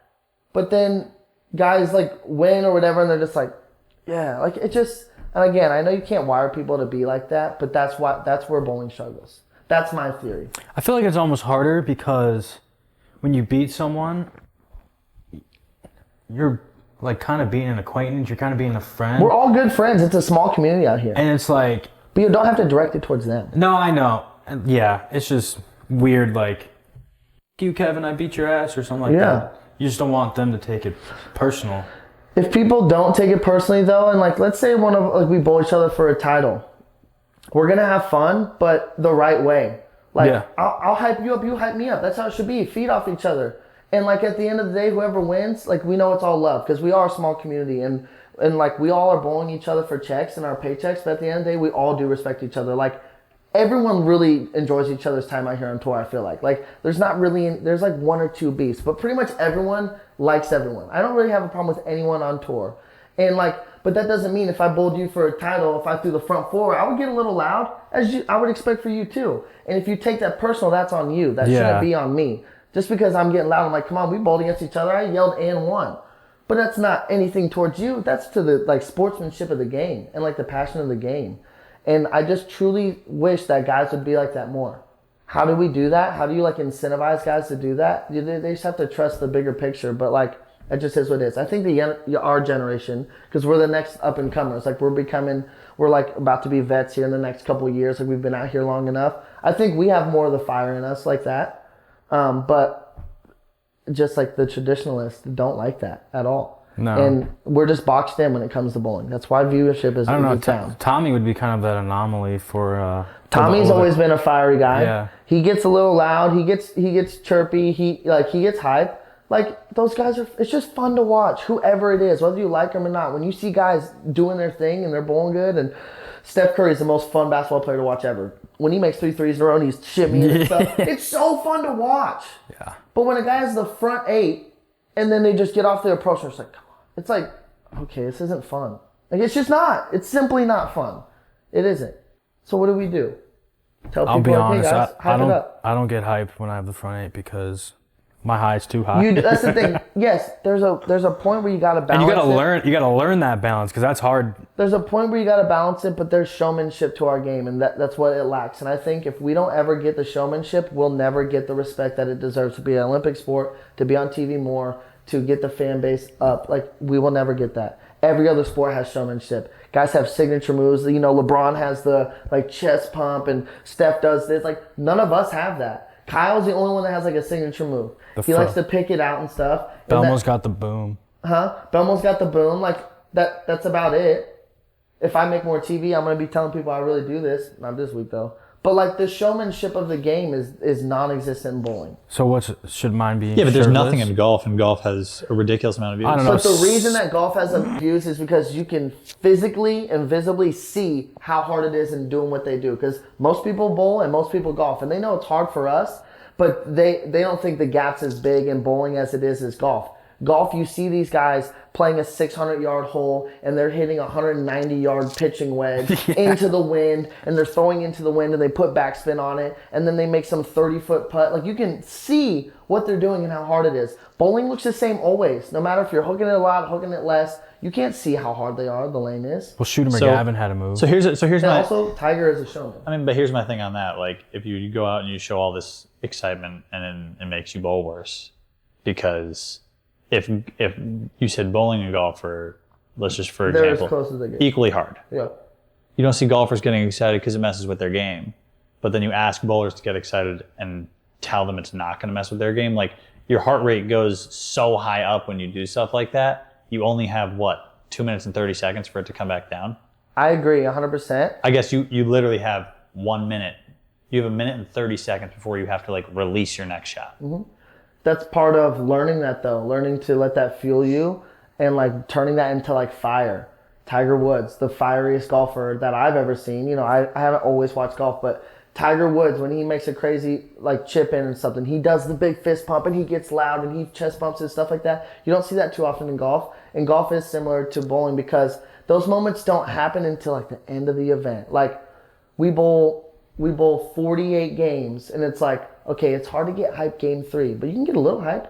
But then guys like win or whatever, and they're just like, yeah, like it just. And again, I know you can't wire people to be like that, but that's where bowling struggles. That's my theory. I feel like it's almost harder because when you beat someone, you're like kind of being an acquaintance. You're kind of being a friend. We're all good friends. It's a small community out here, and it's like. But you don't have to direct it towards them. No, I know. Yeah, it's just weird. Like, you, Kevin, I beat your ass or something like that. You just don't want them to take it personal. If people don't take it personally though, and like let's say we bowl each other for a title, we're gonna have fun, but the right way. Like I'll hype you up, you hype me up. That's how it should be. Feed off each other. And like at the end of the day, whoever wins, like we know it's all love because we are a small community and like we all are bowling each other for checks and our paychecks. But at the end of the day, we all do respect each other. Like everyone really enjoys each other's time out here on tour. I feel like there's not really there's like one or two beasts, but pretty much everyone likes everyone. I don't really have a problem with anyone on tour. And like, but that doesn't mean if I bowled you for a title, if I threw the front four, I would get a little loud, as I would expect for you too. And if you take that personal, that's on you. That shouldn't be on me. Just because I'm getting loud, I'm like, come on, we bowled against each other. I yelled and won. But that's not anything towards you. That's to the like sportsmanship of the game and like the passion of the game. And I just truly wish that guys would be like that more. How do we do that? How do you like incentivize guys to do that? They just have to trust the bigger picture. But like, it just is what it is. I think our generation, because we're the next up and comers, like we're like about to be vets here in the next couple of years. Like we've been out here long enough. I think we have more of the fire in us like that. But just like the traditionalists don't like that at all. No. And we're just boxed in when it comes to bowling. That's why viewership is I don't know. down. Tommy would be kind of that anomaly for. Tommy's always been a fiery guy. Yeah. He gets a little loud. He gets chirpy. He gets hype. Like those guys it's just fun to watch. Whoever it is, whether you like them or not. When you see guys doing their thing and they're bowling good, and Steph Curry's the most fun basketball player to watch ever. When he makes 3 threes in a row and he's shimmying and stuff, it's so fun to watch. Yeah. But when a guy has the front 8 and then they just get off the approach and it's like, come on. It's like, okay, this isn't fun. Like, it's just not. It's simply not fun. It isn't. So what do we do? Tell I'll people, be like, honest, hey guys, hype it up. I don't get hyped when I have the front 8 because my high's too high. That's the thing. Yes, there's a point where you got to balance and it. you gotta learn that balance because that's hard. There's a point where you got to balance it, but there's showmanship to our game, and that's what it lacks. And I think if we don't ever get the showmanship, we'll never get the respect that it deserves to be an Olympic sport, to be on TV more, to get the fan base up. Like, we will never get that. Every other sport has showmanship. Guys have signature moves. You know, LeBron has the like chest pump, and Steph does this. Like, none of us have that. Kyle's the only one that has like a signature move. He likes to pick it out and stuff. Belmo's got the boom. Belmo's got the boom. Like, that's about it. If I make more TV, I'm going to be telling people I really do this. Not this week, though. But, like, the showmanship of the game is non-existent in bowling. So should mine be? Yeah, but there's nothing in golf, and golf has a ridiculous amount of views. I don't know. But the reason that golf has views is because you can physically and visibly see how hard it is in doing what they do. Because most people bowl and most people golf, and they know it's hard for us, but they don't think the gap's as big in bowling as it is golf. Golf, you see these guys playing a 600-yard hole, and they're hitting a 190-yard pitching wedge into the wind, and they're throwing into the wind, and they put backspin on it, and then they make some 30-foot putt. Like, you can see what they're doing and how hard it is. Bowling looks the same always. No matter if you're hooking it a lot, hooking it less, you can't see how hard the lane is. Well, Shooter McGavin had a move. So here's And my... also, Tiger is a showman. I mean, but here's my thing on that. Like, if you go out and you show all this excitement, and then it makes you bowl worse, because... If you said bowling and golf are, let's just for They're example, as close as they get. equally hard. Yeah. You don't see golfers getting excited because it messes with their game. But then you ask bowlers to get excited and tell them it's not going to mess with their game. Like, your heart rate goes so high up when you do stuff like that. You only have, 2 minutes and 30 seconds for it to come back down? I agree 100%. I guess you literally have 1 minute. You have 1 minute and 30 seconds before you have to, like, release your next shot. Mm-hmm. That's part of learning that, though. Learning to let that fuel you and, like, turning that into, like, fire. Tiger Woods, the fieriest golfer that I've ever seen. You know, I haven't always watched golf, but Tiger Woods, when he makes a crazy, like, chip in and something, he does the big fist pump and he gets loud and he chest bumps and stuff like that. You don't see that too often in golf. And golf is similar to bowling because those moments don't happen until, like, the end of the event. Like, we bowl 48 games, and it's like, okay, it's hard to get hype game 3, but you can get a little hype.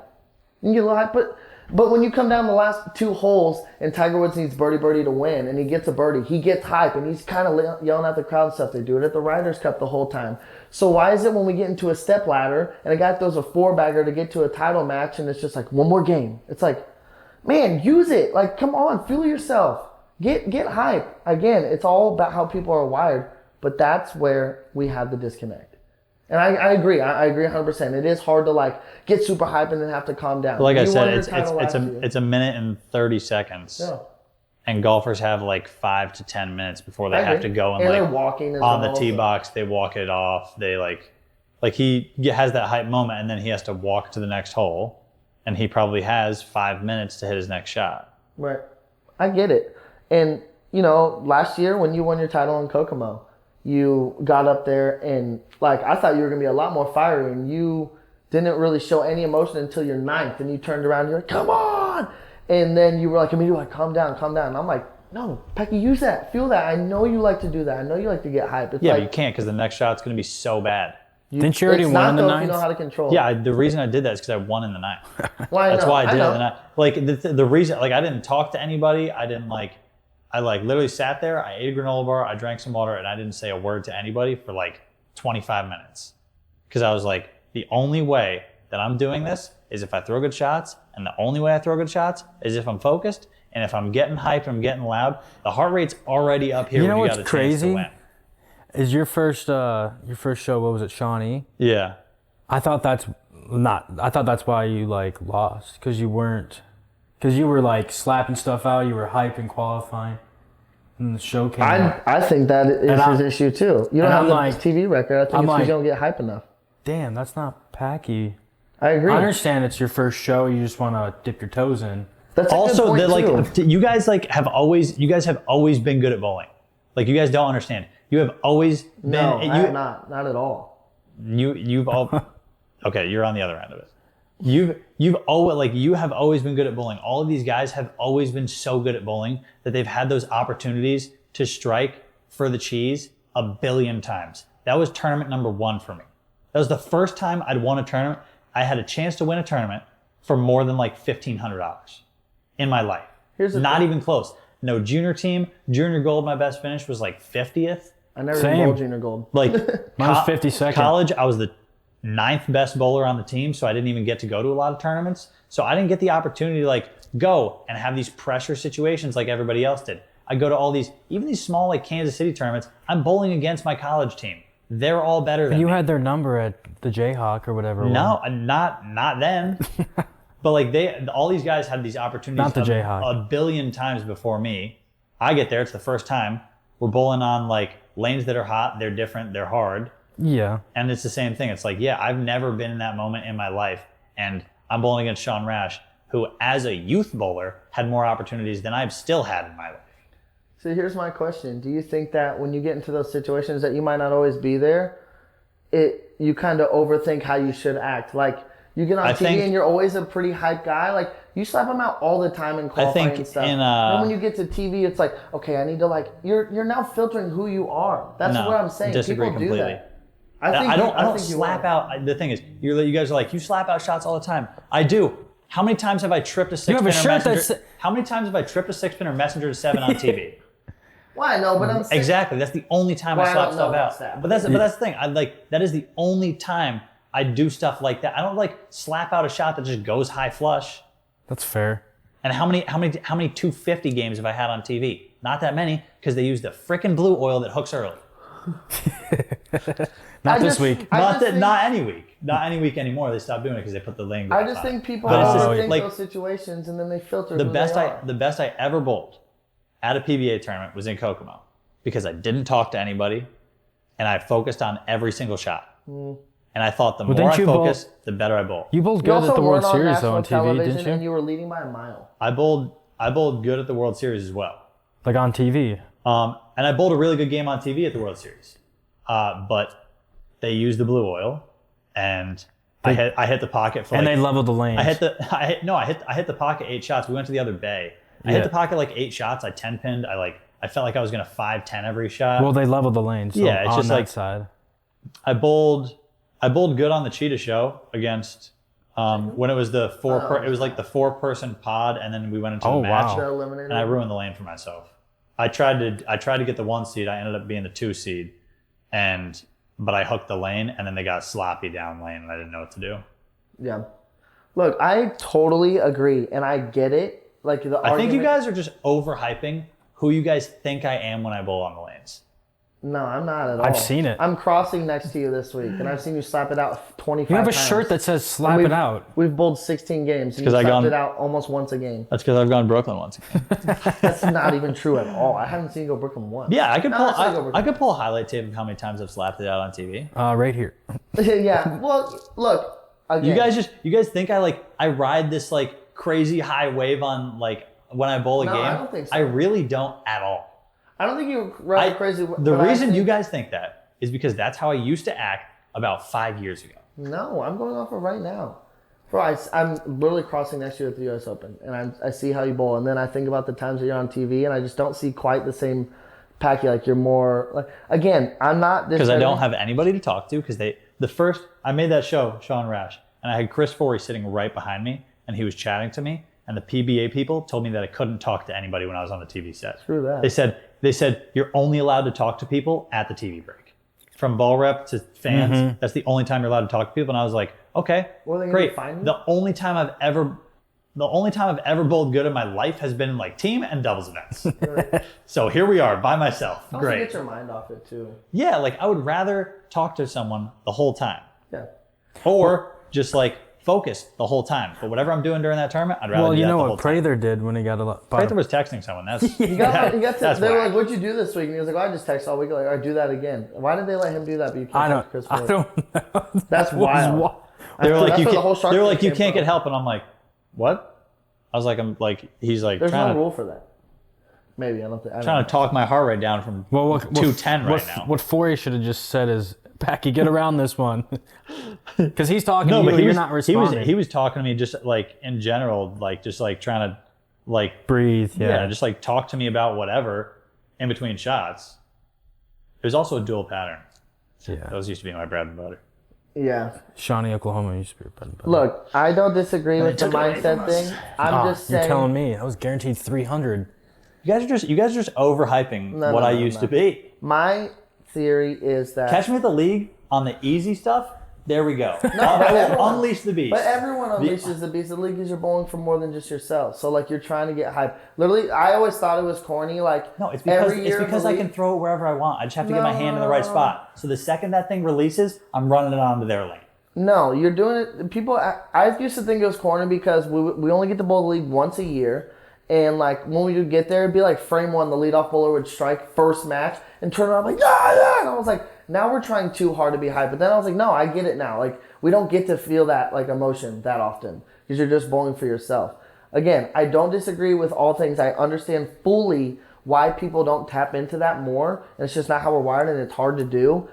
But when you come down the last 2 holes and Tiger Woods needs birdie to win, and he gets a birdie, he gets hype, and he's kind of yelling at the crowd and stuff. They do it at the Ryder Cup the whole time. So why is it when we get into a step ladder and a guy throws a 4-bagger to get to a title match, and it's just like, one more game? It's like, man, use it. Like, come on, fuel yourself. Get hype. Again, it's all about how people are wired, but that's where we have the disconnect. And I agree. I agree 100%. It is hard to, like, get super hype and then have to calm down. But like I said, it's a minute and 30 seconds. Yeah. And golfers have like 5 to 10 minutes before they have to go and they're like walking on the tee box. They walk it off. They like he has that hype moment, and then he has to walk to the next hole, and he probably has 5 minutes to hit his next shot. Right. I get it. And, you know, last year when you won your title in Kokomo, you got up there and, like, I thought you were going to be a lot more fiery, and you didn't really show any emotion until your 9th, and you turned around and you're like, come on! And then you were like, immediately like, calm down. And I'm like, no, Packy, use that. Feel that. I know you like to do that. I know you like to get hype. It's yeah, like, but you can't, because the next shot's going to be so bad. Didn't you already win in the 9th? If you know how to control. Yeah, the reason I did that is because I won in the 9th. Well, That's why I did it in know. the 9th. Like, the reason, like, I didn't talk to anybody. I I like literally sat there, I ate a granola bar, I drank some water, and I didn't say a word to anybody for like 25 minutes. Because I was like, the only way that I'm doing this is if I throw good shots, and the only way I throw good shots is if I'm focused, and if I'm getting hyped, I'm getting loud. The heart rate's already up here. You know when what's you got a crazy? chance to win. Is your first show, what was it, Shawnee? Yeah. I thought that's why you like lost, because you were like slapping stuff out, you were hyping, qualifying, and the show came out. I think that is his issue too. You don't have the TV record. I think you don't get hype enough. Damn, that's not Packy. I agree. I understand it's your first show, you just want to dip your toes in. That's Also, that like you guys have always been good at bowling. Like you guys don't understand. You have always been. No, I have not at all. You've all. Okay, you're on the other end of it. You have always been good at bowling. All of these guys have always been so good at bowling that they've had those opportunities to strike for the cheese a billion times. That was tournament number 1 for me. That was the first time I'd won a tournament. I had a chance to win a tournament for more than like $1,500 in my life. Not even close. No junior team. Junior gold, my best finish was like 50th. I never even bowled junior gold. Like Mine was 52nd. College, I was the 9th best bowler on the team, so I didn't even get to go to a lot of tournaments. So I didn't get the opportunity to like go and have these pressure situations like everybody else did. I go to all these, even these small like Kansas City tournaments, I'm bowling against my college team. They're all better than me. You had their number at the Jayhawk or whatever. No, not then. But like all these guys had these opportunities Not the Jayhawk. a billion times before me. I get there, it's the first time. We're bowling on like lanes that are hot, they're different, they're hard. Yeah. And it's the same thing. It's like, yeah, I've never been in that moment in my life. And I'm bowling against Sean Rash, who as a youth bowler had more opportunities than I've still had in my life. So here's my question. Do you think that when you get into those situations that you might not always be there, you kind of overthink how you should act? Like you get on TV and you're always a pretty hype guy. Like you slap them out all the time in qualifying and stuff. And when you get to TV, it's like, okay, I need to like, you're now filtering who you are. That's what I'm saying. Disagree People completely. do that. I don't slap out. The thing is, you guys are like, you slap out shots all the time. I do. How many times have I tripped a 6-pin messenger? How many times have I tripped a 6-pin or messenger to 7 on TV? Well, I know, but I'm saying, exactly. That's the only time I slap stuff out. But that's the thing. That is the only time I do stuff like that. I don't like slap out a shot that just goes high flush. That's fair. And how many 250 games have I had on TV? Not that many, because they use the frickin' blue oil that hooks early. Not this week. Not any week. Not any week anymore. They stopped doing it because they put the lane. I just think people overthink those situations and then they filter. The best I ever bowled at a PBA tournament was in Kokomo because I didn't talk to anybody and I focused on every single shot. And I thought the more I focused, the better I bowled. You bowled good at the World Series though on TV, didn't you? And you were leading by a mile. I bowled good at the World Series as well. Like on TV. And I bowled a really good game on TV at the World Series. But they used the blue oil, and I hit the pocket for. And they leveled the lanes. I hit the pocket 8 shots. We went to the other bay. I hit the pocket like 8 shots. I 10-pinned. I felt like I was gonna 5-10 every shot. Well, they leveled the lanes. So yeah, it's on just that like side. I bowled good on the Cheetah Show against when it was the it was like the 4-person pod, and then we went into the match, and I ruined the lane for myself. I tried to get the 1 seed. I ended up being the 2 seed, but I hooked the lane, and then they got sloppy down lane, and I didn't know what to do. Yeah, look, I totally agree, and I get it. Like I think you guys are just overhyping who you guys think I am when I bowl on the lanes. No, I'm not at all. I've seen it. I'm crossing next to you this week, and I've seen you slap it out 25 times. You have a shirt that says "slap it out." We've bowled 16 games, and you slapped it out almost once a game. That's because I've gone Brooklyn once. That's not even true at all. I haven't seen you go Brooklyn once. Yeah, I could pull a highlight tape of how many times I've slapped it out on TV. Right here. Yeah. Well, look. Again. You guys think I ride this like crazy high wave on like when I bowl a game? I don't think so. I really don't at all. I don't think you ride crazy. The reason you guys think that is because that's how I used to act about 5 years ago. No, I'm going off of right now. Bro, I'm literally crossing next to you at the U.S. Open, and I see how you bowl, and then I think about the times that you're on TV, and I just don't see quite the same Packy. Like you're more like, again, I'm not this. Because I don't have anybody to talk to. Because I made that show, Sean Rash, and I had Chris Forey sitting right behind me, and he was chatting to me, and the PBA people told me that I couldn't talk to anybody when I was on the TV set. Screw that. They said you're only allowed to talk to people at the TV break. From ball rep to fans, that's the only time you're allowed to talk to people. And I was like, okay, great. The only time I've ever bowled good in my life has been in like team and doubles events. So here we are by myself. Also Great. Get your mind off it too. Yeah, like I would rather talk to someone the whole time. Yeah. Or just like focus the whole time. But whatever I'm doing during that tournament, I'd rather do that the whole time. Well, you know what Prather did when he got a lot. Prather was texting someone. That's They were like, "What'd you do this week?" And he was like, "I just text all week." Like, "I do that again." Why did they let him do that? But you can't text Chris Wood? I don't know. That's wild. They were like, you Tank can't get help, and I'm like, what? I was like, he's like, there's trying no rule for that. Maybe I don't think. trying to talk my heart rate down from 210 right now. What Fourier should have just said is, Packy, get around this one. Because he's talking to you, but you're not responding. He was talking to me just like in general, like just like trying to like breathe. Yeah. Just like talk to me about whatever in between shots. It was also a dual pattern. Yeah. Those used to be my bread and butter. Yeah. Shawnee, Oklahoma used to be your bread and butter. Look, I don't disagree with the mindset thing. I'm just saying. You're telling me I was guaranteed 300. You guys are just overhyping what I used to be. My theory is that Catch me at the league on the easy stuff. There we go. I will unleash the beast. But everyone unleashes the beast. The league is you're bowling for more than just yourself. So like you're trying to get hype. Literally, I always thought it was corny. Like no, it's because I can throw it wherever I want. I just have to get my hand in the right spot. So the second that thing releases, I'm running it onto their lane. No, you're doing it. People, I used to think it was corny because we only get to bowl the league once a year. And like when we would get there, it'd be like frame one, the leadoff bowler would strike first match and turn around like, yeah. And I was like, now we're trying too hard to be hype. But then I was like, no, I get it now. Like we don't get to feel that like emotion that often because you're just bowling for yourself. Again, I don't disagree with all things. I understand fully why people don't tap into that more. And it's just not how we're wired and it's hard to do.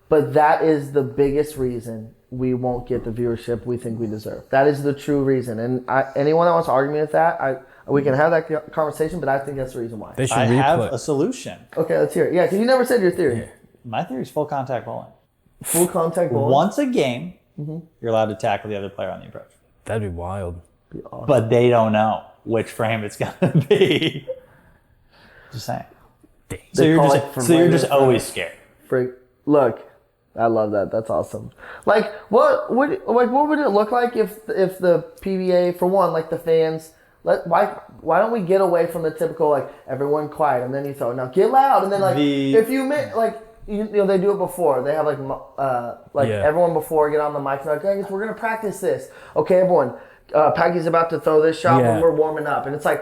But that is the biggest reason we won't get the viewership we think we deserve. That is the true reason. And anyone that wants to argue me with that, we can have that conversation, but I think that's the reason why. I have a solution. Okay, let's hear it. Yeah, because you never said your theory. Yeah. My theory is full contact bowling. Full contact bowling? Once a game, you're allowed to tackle the other player on the approach. That'd be wild. Be awesome. But they don't know which frame it's going to be. Just saying. So you're just always scared. Freak. Look, I love that. That's awesome. Like, what would it look like if the PBA, for one, like the fans... Why don't we get away from the typical like everyone quiet and then you throw now get loud and then like if you like you know they do it before they have everyone before get on the mic and they're like hey, we're gonna practice this okay everyone Packy's about to throw this shot when we're warming up and it's like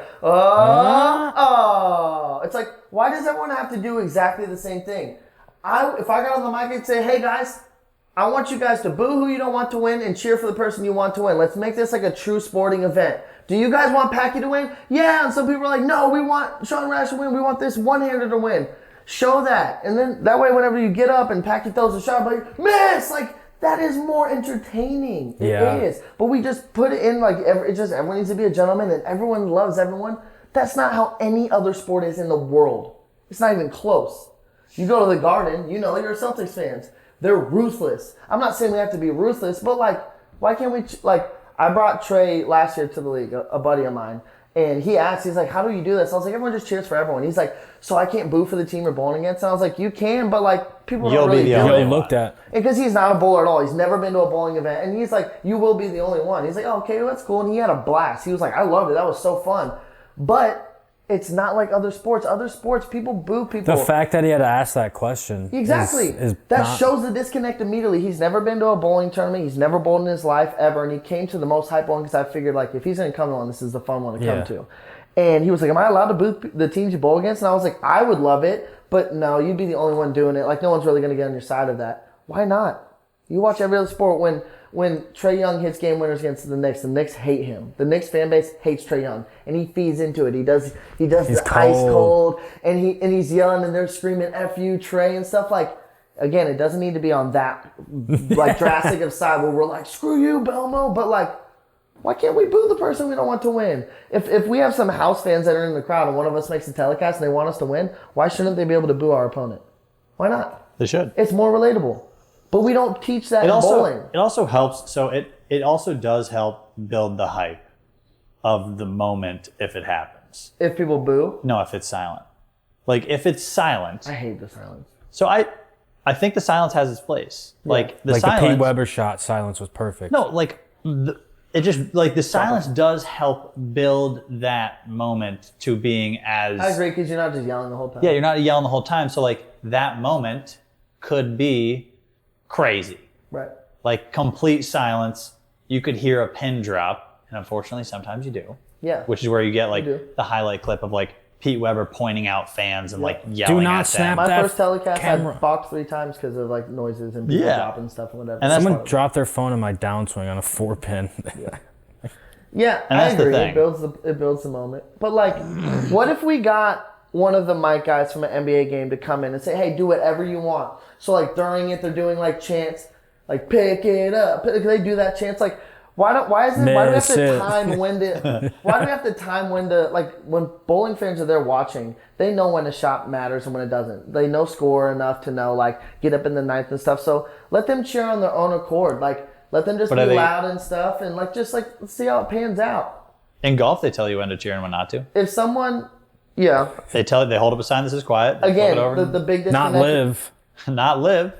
it's like why does everyone have to do exactly the same thing? If I got on the mic and say hey guys, I want you guys to boo who you don't want to win and cheer for the person you want to win. Let's make this like a true sporting event. Do you guys want Packy to win? Yeah, and some people are like, no, we want Sean Rash to win. We want this one-hander to win. Show that. And then that way whenever you get up and Packy throws a shot, like, miss! Like, that is more entertaining. It is. But we just put it in like, everyone needs to be a gentleman and everyone loves everyone. That's not how any other sport is in the world. It's not even close. You go to the Garden, you know, you're Celtics fans. They're ruthless. I'm not saying we have to be ruthless, but like, why can't we, like, I brought Trey last year to the league, a buddy of mine, and he asked, he's like, how do you do this? I was like, everyone just cheers for everyone. He's like, so I can't boo for the team you're bowling against? And I was like, you can, but like, people don't really do it. You'll looked at. Because he's not a bowler at all. He's never been to a bowling event. And he's like, you will be the only one. He's like, oh, okay, well, that's cool. And he had a blast. He was like, I loved it. That was so fun. But it's not like other sports. Other sports, people boo people. The fact that he had to ask that question. Exactly. That shows the disconnect immediately. He's never been to a bowling tournament. He's never bowled in his life ever. And he came to the most hype one because I figured, like, if he's going to come to one, this is the fun one to come to. And he was like, am I allowed to boo the teams you bowl against? And I was like, I would love it. But no, you'd be the only one doing it. Like, no one's really going to get on your side of that. Why not? You watch every other sport when Trae Young hits game winners against the Knicks hate him. The Knicks fan base hates Trae Young, and he feeds into it. He does the ice cold, and he's yelling, and they're screaming "F you, Trae" and stuff. Like, again, it doesn't need to be on that like drastic of side where we're like "Screw you, Belmo," but like, why can't we boo the person we don't want to win? If we have some house fans that are in the crowd and one of us makes a telecast and they want us to win, why shouldn't they be able to boo our opponent? Why not? They should. It's more relatable. But we don't teach that in bowling. It also helps. So it also does help build the hype of the moment if it happens. If people boo? No, if it's silent. Like, if it's silent. I hate the silence. So I think the silence has its place. Yeah. Like, the Like silence. the Pete Weber shot, silence was perfect. No, like, it just, like, the silence does help build that moment to being as. I agree, because you're not just yelling the whole time. Yeah, you're not yelling the whole time. So, like, that moment could be crazy. Right. Like, complete silence. You could hear a pin drop. And unfortunately, sometimes you do. Yeah. Which is where you get, like, do. the highlight clip of, like, Pete Weber pointing out fans and, like, yelling Do not at snap them. My that first telecast, camera. I balked 3 times because of like noises and people Yeah. dropping stuff and whatever. And that's Someone dropped their phone in my downswing on a 4-pin. Yeah, And I that's the agree. thing. It builds the moment. But like, what if we got one of the mic guys from an NBA game to come in and say, "Hey, do whatever you want." So like during it, they're doing like chants, like "pick it up." They do that chants like. Why do we have to time when to? Why do we have to time when to, like, when bowling fans are there watching? They know when a shot matters and when it doesn't. They know score enough to know, like, get up in the ninth and stuff. So let them cheer on their own accord. Like, let them just be loud and stuff, and like just like see how it pans out. In golf, they tell you when to cheer and when not to. If someone, yeah, They hold up a sign that says quiet. They again, flip it over. the big disconnect. Not live. Not live.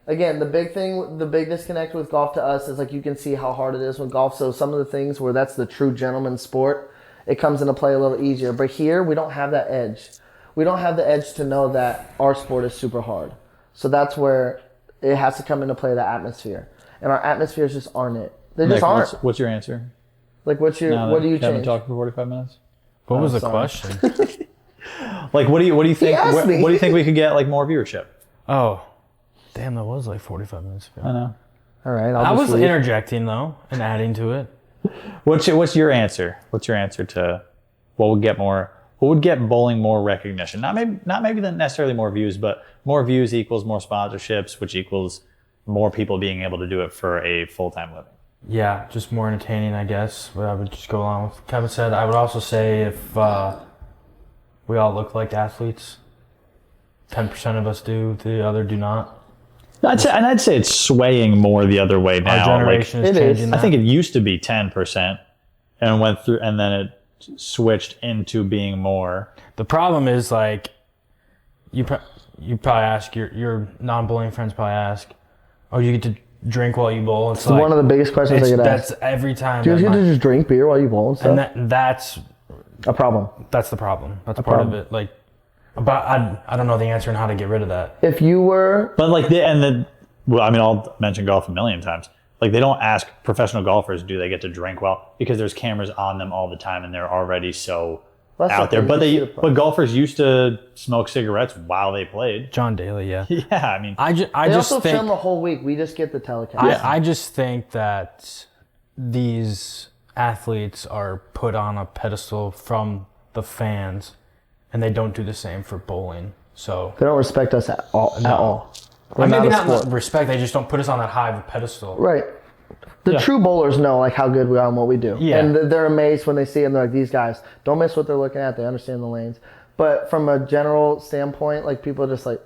Again, the big disconnect with golf to us is like you can see how hard it is with golf. So some of the things where that's the true gentleman's sport, it comes into play a little easier. But here, we don't have that edge. We don't have the edge to know that our sport is super hard. So that's where it has to come into play, the atmosphere. And our atmospheres just aren't it. They just Nick, aren't. what's your answer? Like, what do you Kevin change? talked for 45 minutes. What was the sorry. question? Like, what do you think? asked What, me. do you think we could get like more viewership? Oh, damn, that was like 45 minutes ago. I know. All right, I I'll was just leave. interjecting though and adding to it. What's your answer? What's your answer to what would get more? What would get bowling more recognition? Not maybe necessarily more views, but more views equals more sponsorships, which equals more people being able to do it for a full-time living. Yeah, just more entertaining, I guess. But I would just go along with what Kevin said. I would also say if we all look like athletes, 10% of us do, the other do not. I'd say it's swaying more the other way now. Our generation Like, is it is. changing I that. think it used to be 10% and went through, and then it switched into being more. The problem is, like, you probably ask, your non-bowling friends probably ask, oh, you get to drink while you bowl? It's like, one of the biggest questions I get that's asked. every time. Do you that get my- to just drink beer while you bowl and stuff? and that's A problem. the problem. That's part problem. of it. Like, but I don't know the answer on how to get rid of that. If you were... But like, I'll mention golf a million times. Like, they don't ask professional golfers, do they get to drink well? Because there's cameras on them all the time and they're already so That's out not there. the But issue. but golfers used to smoke cigarettes while they played. John Daly, yeah. Yeah, I mean, I They just also think film the whole week. We just get the telecast. I just think that these athletes are put on a pedestal from the fans, and they don't do the same for bowling. So They don't respect us at all. At all. We're maybe a not sport. in respect. They just don't put us on that high of a pedestal. Right. The Yeah. true bowlers know like how good we are and what we do. Yeah. And they're amazed when they see them. They're like, these guys don't miss what they're looking at. They understand the lanes. But from a general standpoint, like people are just like,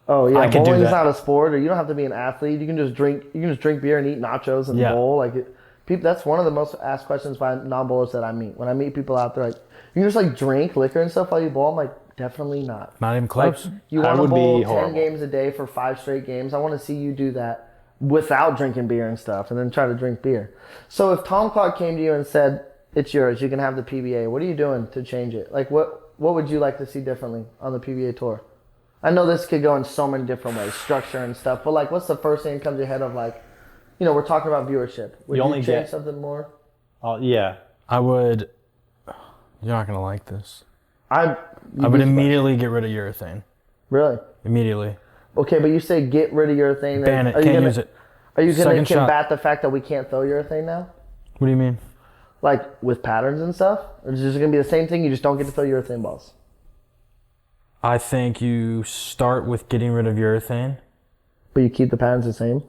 oh yeah, I could do bowling's that. not a sport, or you don't have to be an athlete. You can just drink. You can just drink beer and eat nachos and Yeah. bowl. Like people, that's one of the most asked questions by non-bowlers that I meet. When I meet people out there, like, you can just like drink liquor and stuff while you bowl. I'm like, definitely not. Not even Like, close. you That want to would bowl be 10 horrible. games a day for 5 straight games. I want to see you do that without drinking beer and stuff, and then try to drink beer. So if Tom Clark came to you and said, it's yours, you can have the PBA, what are you doing to change it? Like, what would you like to see differently on the PBA Tour? I know this could go in so many different ways, structure and stuff, but like, what's the first thing that comes to your head of like, you know, we're talking about viewership. Would You you only change get- something more? yeah. I would. You're not gonna like this. I would immediately get rid of urethane. Really? Immediately. Okay, but you say get rid of urethane. Ban it. Are you Can't gonna- use it. Are you going to Second shot. combat the fact that we can't throw urethane now? What do you mean? Like with patterns and stuff? Or is it going to be the same thing? You just don't get to throw urethane balls? I think you start with getting rid of urethane. But you keep the patterns the same?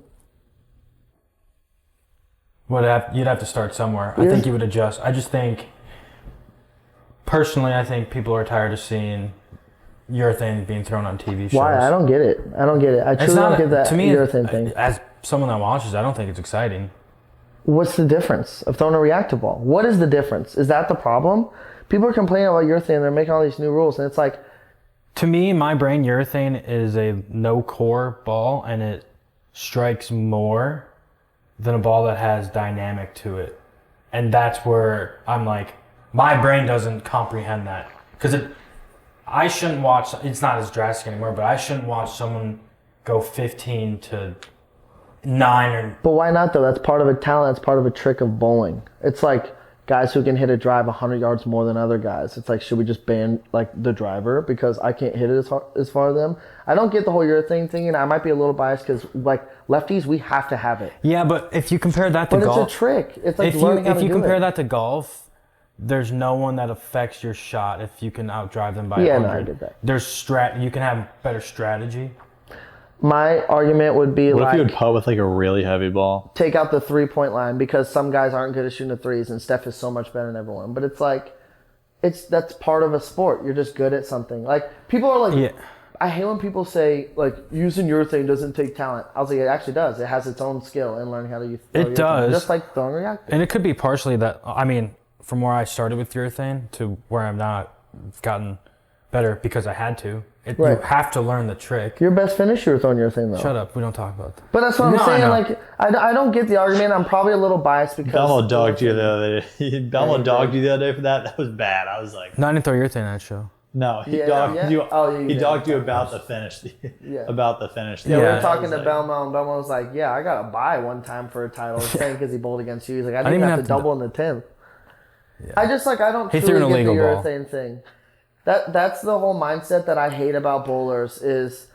You'd have to start somewhere. I think you would adjust. I just think, personally, I think people are tired of seeing urethane being thrown on TV shows. Why? I don't get it. I truly don't get that to me, urethane thing. As someone that watches, I don't think it's exciting. What's the difference of throwing a reactive ball? What is the difference? Is that the problem? People are complaining about urethane. They're making all these new rules, and it's like, to me, in my brain, urethane is a no core ball, and it strikes more than a ball that has dynamic to it. And that's where I'm like, my brain doesn't comprehend that. Because I shouldn't watch, it's not as drastic anymore, but I shouldn't watch someone go 15 to 9 or... But why not though? That's part of a talent. That's part of a trick of bowling. It's like guys who can hit a drive 100 yards more than other guys. It's like, should we just ban like the driver because I can't hit it as far as them? I don't get the whole urethane thing, and I might be a little biased because like lefties, we have to have it. Yeah, but if you compare that to golf... But it's a trick. It's like learning how to do it. If you compare that to golf, there's no one that affects your shot if you can outdrive them by 100. Yeah, no, I get that. You can have better strategy. My argument would be What like, if you would putt with like a really heavy ball? take out the 3-point line because some guys aren't good at shooting the threes and Steph is so much better than everyone. But it's like, that's part of a sport. You're just good at something. Like people are like, Yeah. I hate when people say like using urethane doesn't take talent. I was like, it actually does. It has its own skill in learning how to use It does. Just like throwing reactive. And it could be partially that, I mean, from where I started with urethane to where I'm now, I've gotten better because I had to. Right. You have to learn the trick. Your best finisher is throwing urethane though. Shut up, we don't talk about that. But that's what I'm No, saying. I know. Like I don't get the argument. I'm probably a little biased because Belmo dogged you the other day. Belmo dogged you the other day for that. That was bad. I was like, No, I didn't throw urethane in that show. no, he Yeah, dogged yeah. you. Oh, yeah, you he did. dogged you about the finish. Yeah. About the finish. Yeah, we Yeah. were talking to I was like, Belmo, and Belmo was like, "Yeah, I got a bye one time for a title, saying because he bowled against you." He's like, "I didn't even have have to to double in the 10th." Yeah. I just like I don't He threw truly an get the illegal ball. urethane thing. That's the whole mindset that I hate about bowlers is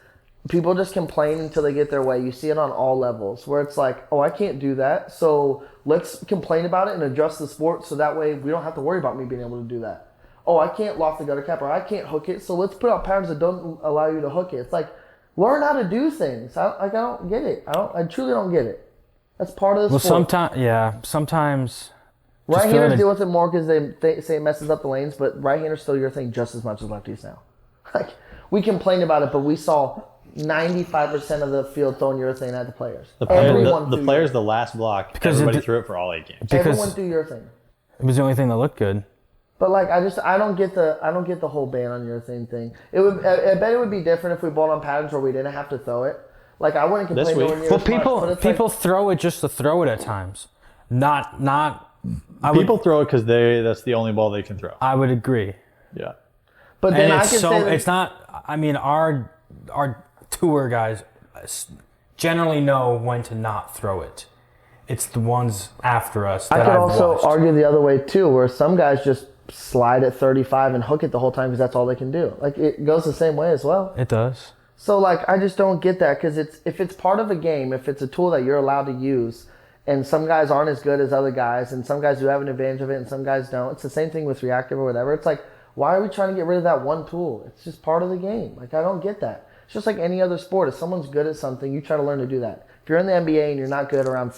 people just complain until they get their way. You see it on all levels where it's like, "Oh, I can't do that, so let's complain about it and adjust the sport so that way we don't have to worry about me being able to do that." Oh, I can't loft the gutter cap or I can't hook it, so let's put out patterns that don't allow you to hook it. It's like, learn how to do things. I don't get it. I truly don't get it. That's part of the sport. Sometimes Right-handers deal with it more because they say it messes up the lanes, but right-handers still urethane just as much as lefties now. Like, we complained about it, but we saw 95% of the field throwing urethane at the players. the Everyone threw player's urethane. the last block. Because Everybody it- threw it for all 8 games. Everyone because threw urethane. it was the only thing that looked good. But like I don't get the whole ban on urethane thing. I bet it would be different if we bowled on patterns where we didn't have to throw it. Like I wouldn't complain This week. nowhere near Well, as much, but it's people like, throw it just to throw it at times. People throw it because that's the only ball they can throw. I would agree. Yeah. but then And I it's can say that it's not. I mean, our tour guys generally know when to not throw it. It's the ones after us that I could I've also watched. argue the other way too, where some guys just slide at 35 and hook it the whole time because that's all they can do. Like it goes the same way as well. It does. So like I just don't get that because if it's part of a game, if it's a tool that you're allowed to use, and some guys aren't as good as other guys, and some guys do have an advantage of it, and some guys don't. It's the same thing with reactive or whatever. It's like, why are we trying to get rid of that one tool? It's just part of the game. Like I don't get that. It's just like any other sport. If someone's good at something, you try to learn to do that. If you're in the NBA and you're not good around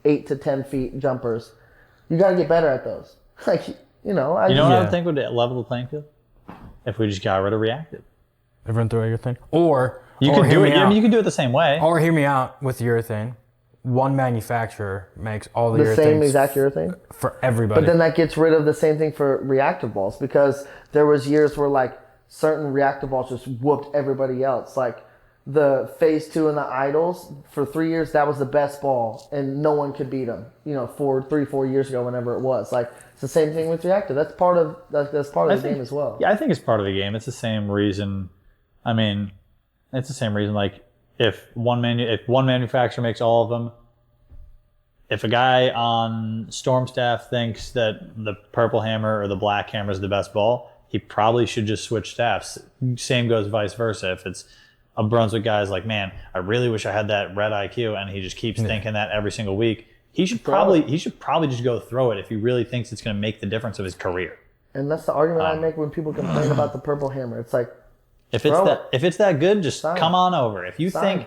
8 to 10 feet jumpers, you got to get better at those. Like You know what I would think would level the playing field? If we just got rid of reactive. Everyone throw urethane. Or You or can hear do me it. I out. mean, you can do it the same way. Or hear me out with urethane. One manufacturer makes all the the urethanes same exact urethane. for everybody. But then that gets rid of the same thing for reactive balls because there was years where like certain reactive balls just whooped everybody else. Like the phase 2 and the idols for 3 years, that was the best ball and no one could beat them. 4 years ago, whenever it was. Like it's the same thing with reactive. That's part of the game as well. Yeah, I think it's part of the game. It's the same reason. I mean, it's the same reason. Like if one manufacturer makes all of them, if a guy on Storm staff thinks that the purple hammer or the black hammer is the best ball, he probably should just switch staffs. Same goes vice versa. If it's a Brunswick guy's like, man, I really wish I had that red IQ, and he just keeps thinking that every single week, he should probably just go throw it if he really thinks it's going to make the difference of his career. And that's the argument I make when people complain about the purple hammer. It's like, If it's that good, just Sign. come on over. If you Sign.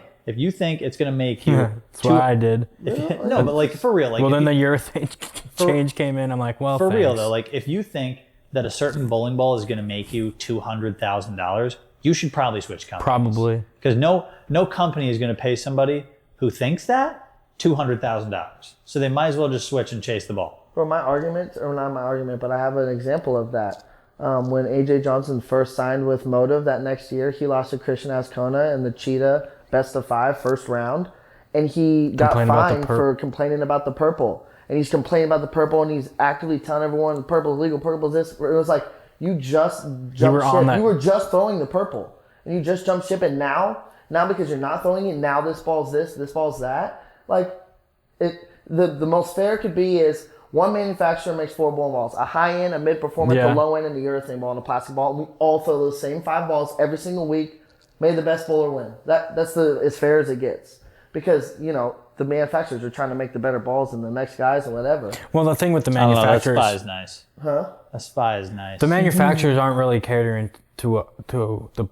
think it's going to make you that's what I did. no, but like for real, like Well, if then you- the urethane change came in. I'm like, well, for real thanks. though, like if you think that a certain bowling ball is going to make you $200,000, you should probably switch companies. Probably. Because no company is going to pay somebody who thinks that $200,000. So they might as well just switch and chase the ball. Bro, my argument, or not my argument, but I have an example of that. When AJ Johnson first signed with Motive that next year, he lost to Christian Ascona in the Cheetah best of 5 first round, and he got fined for complaining about the purple. And he's complaining about the purple, and he's actively telling everyone the purple is legal, purple is this. It was like, you just jumped ship. You were just throwing the purple, and you just jumped ship, and now because you're not throwing it, now this ball's this ball's that. Like, the most fair could be is one manufacturer makes 4 bowling balls, a high end, a mid performance, a low end, and a urethane ball and a plastic ball. We all throw those same 5 balls every single week. May the best bowler win. That's as fair as it gets, because the manufacturers are trying to make the better balls than the next guys or whatever. Well, the thing with the manufacturers, that spy is nice. Huh? A spy is nice. The manufacturers aren't really catering to the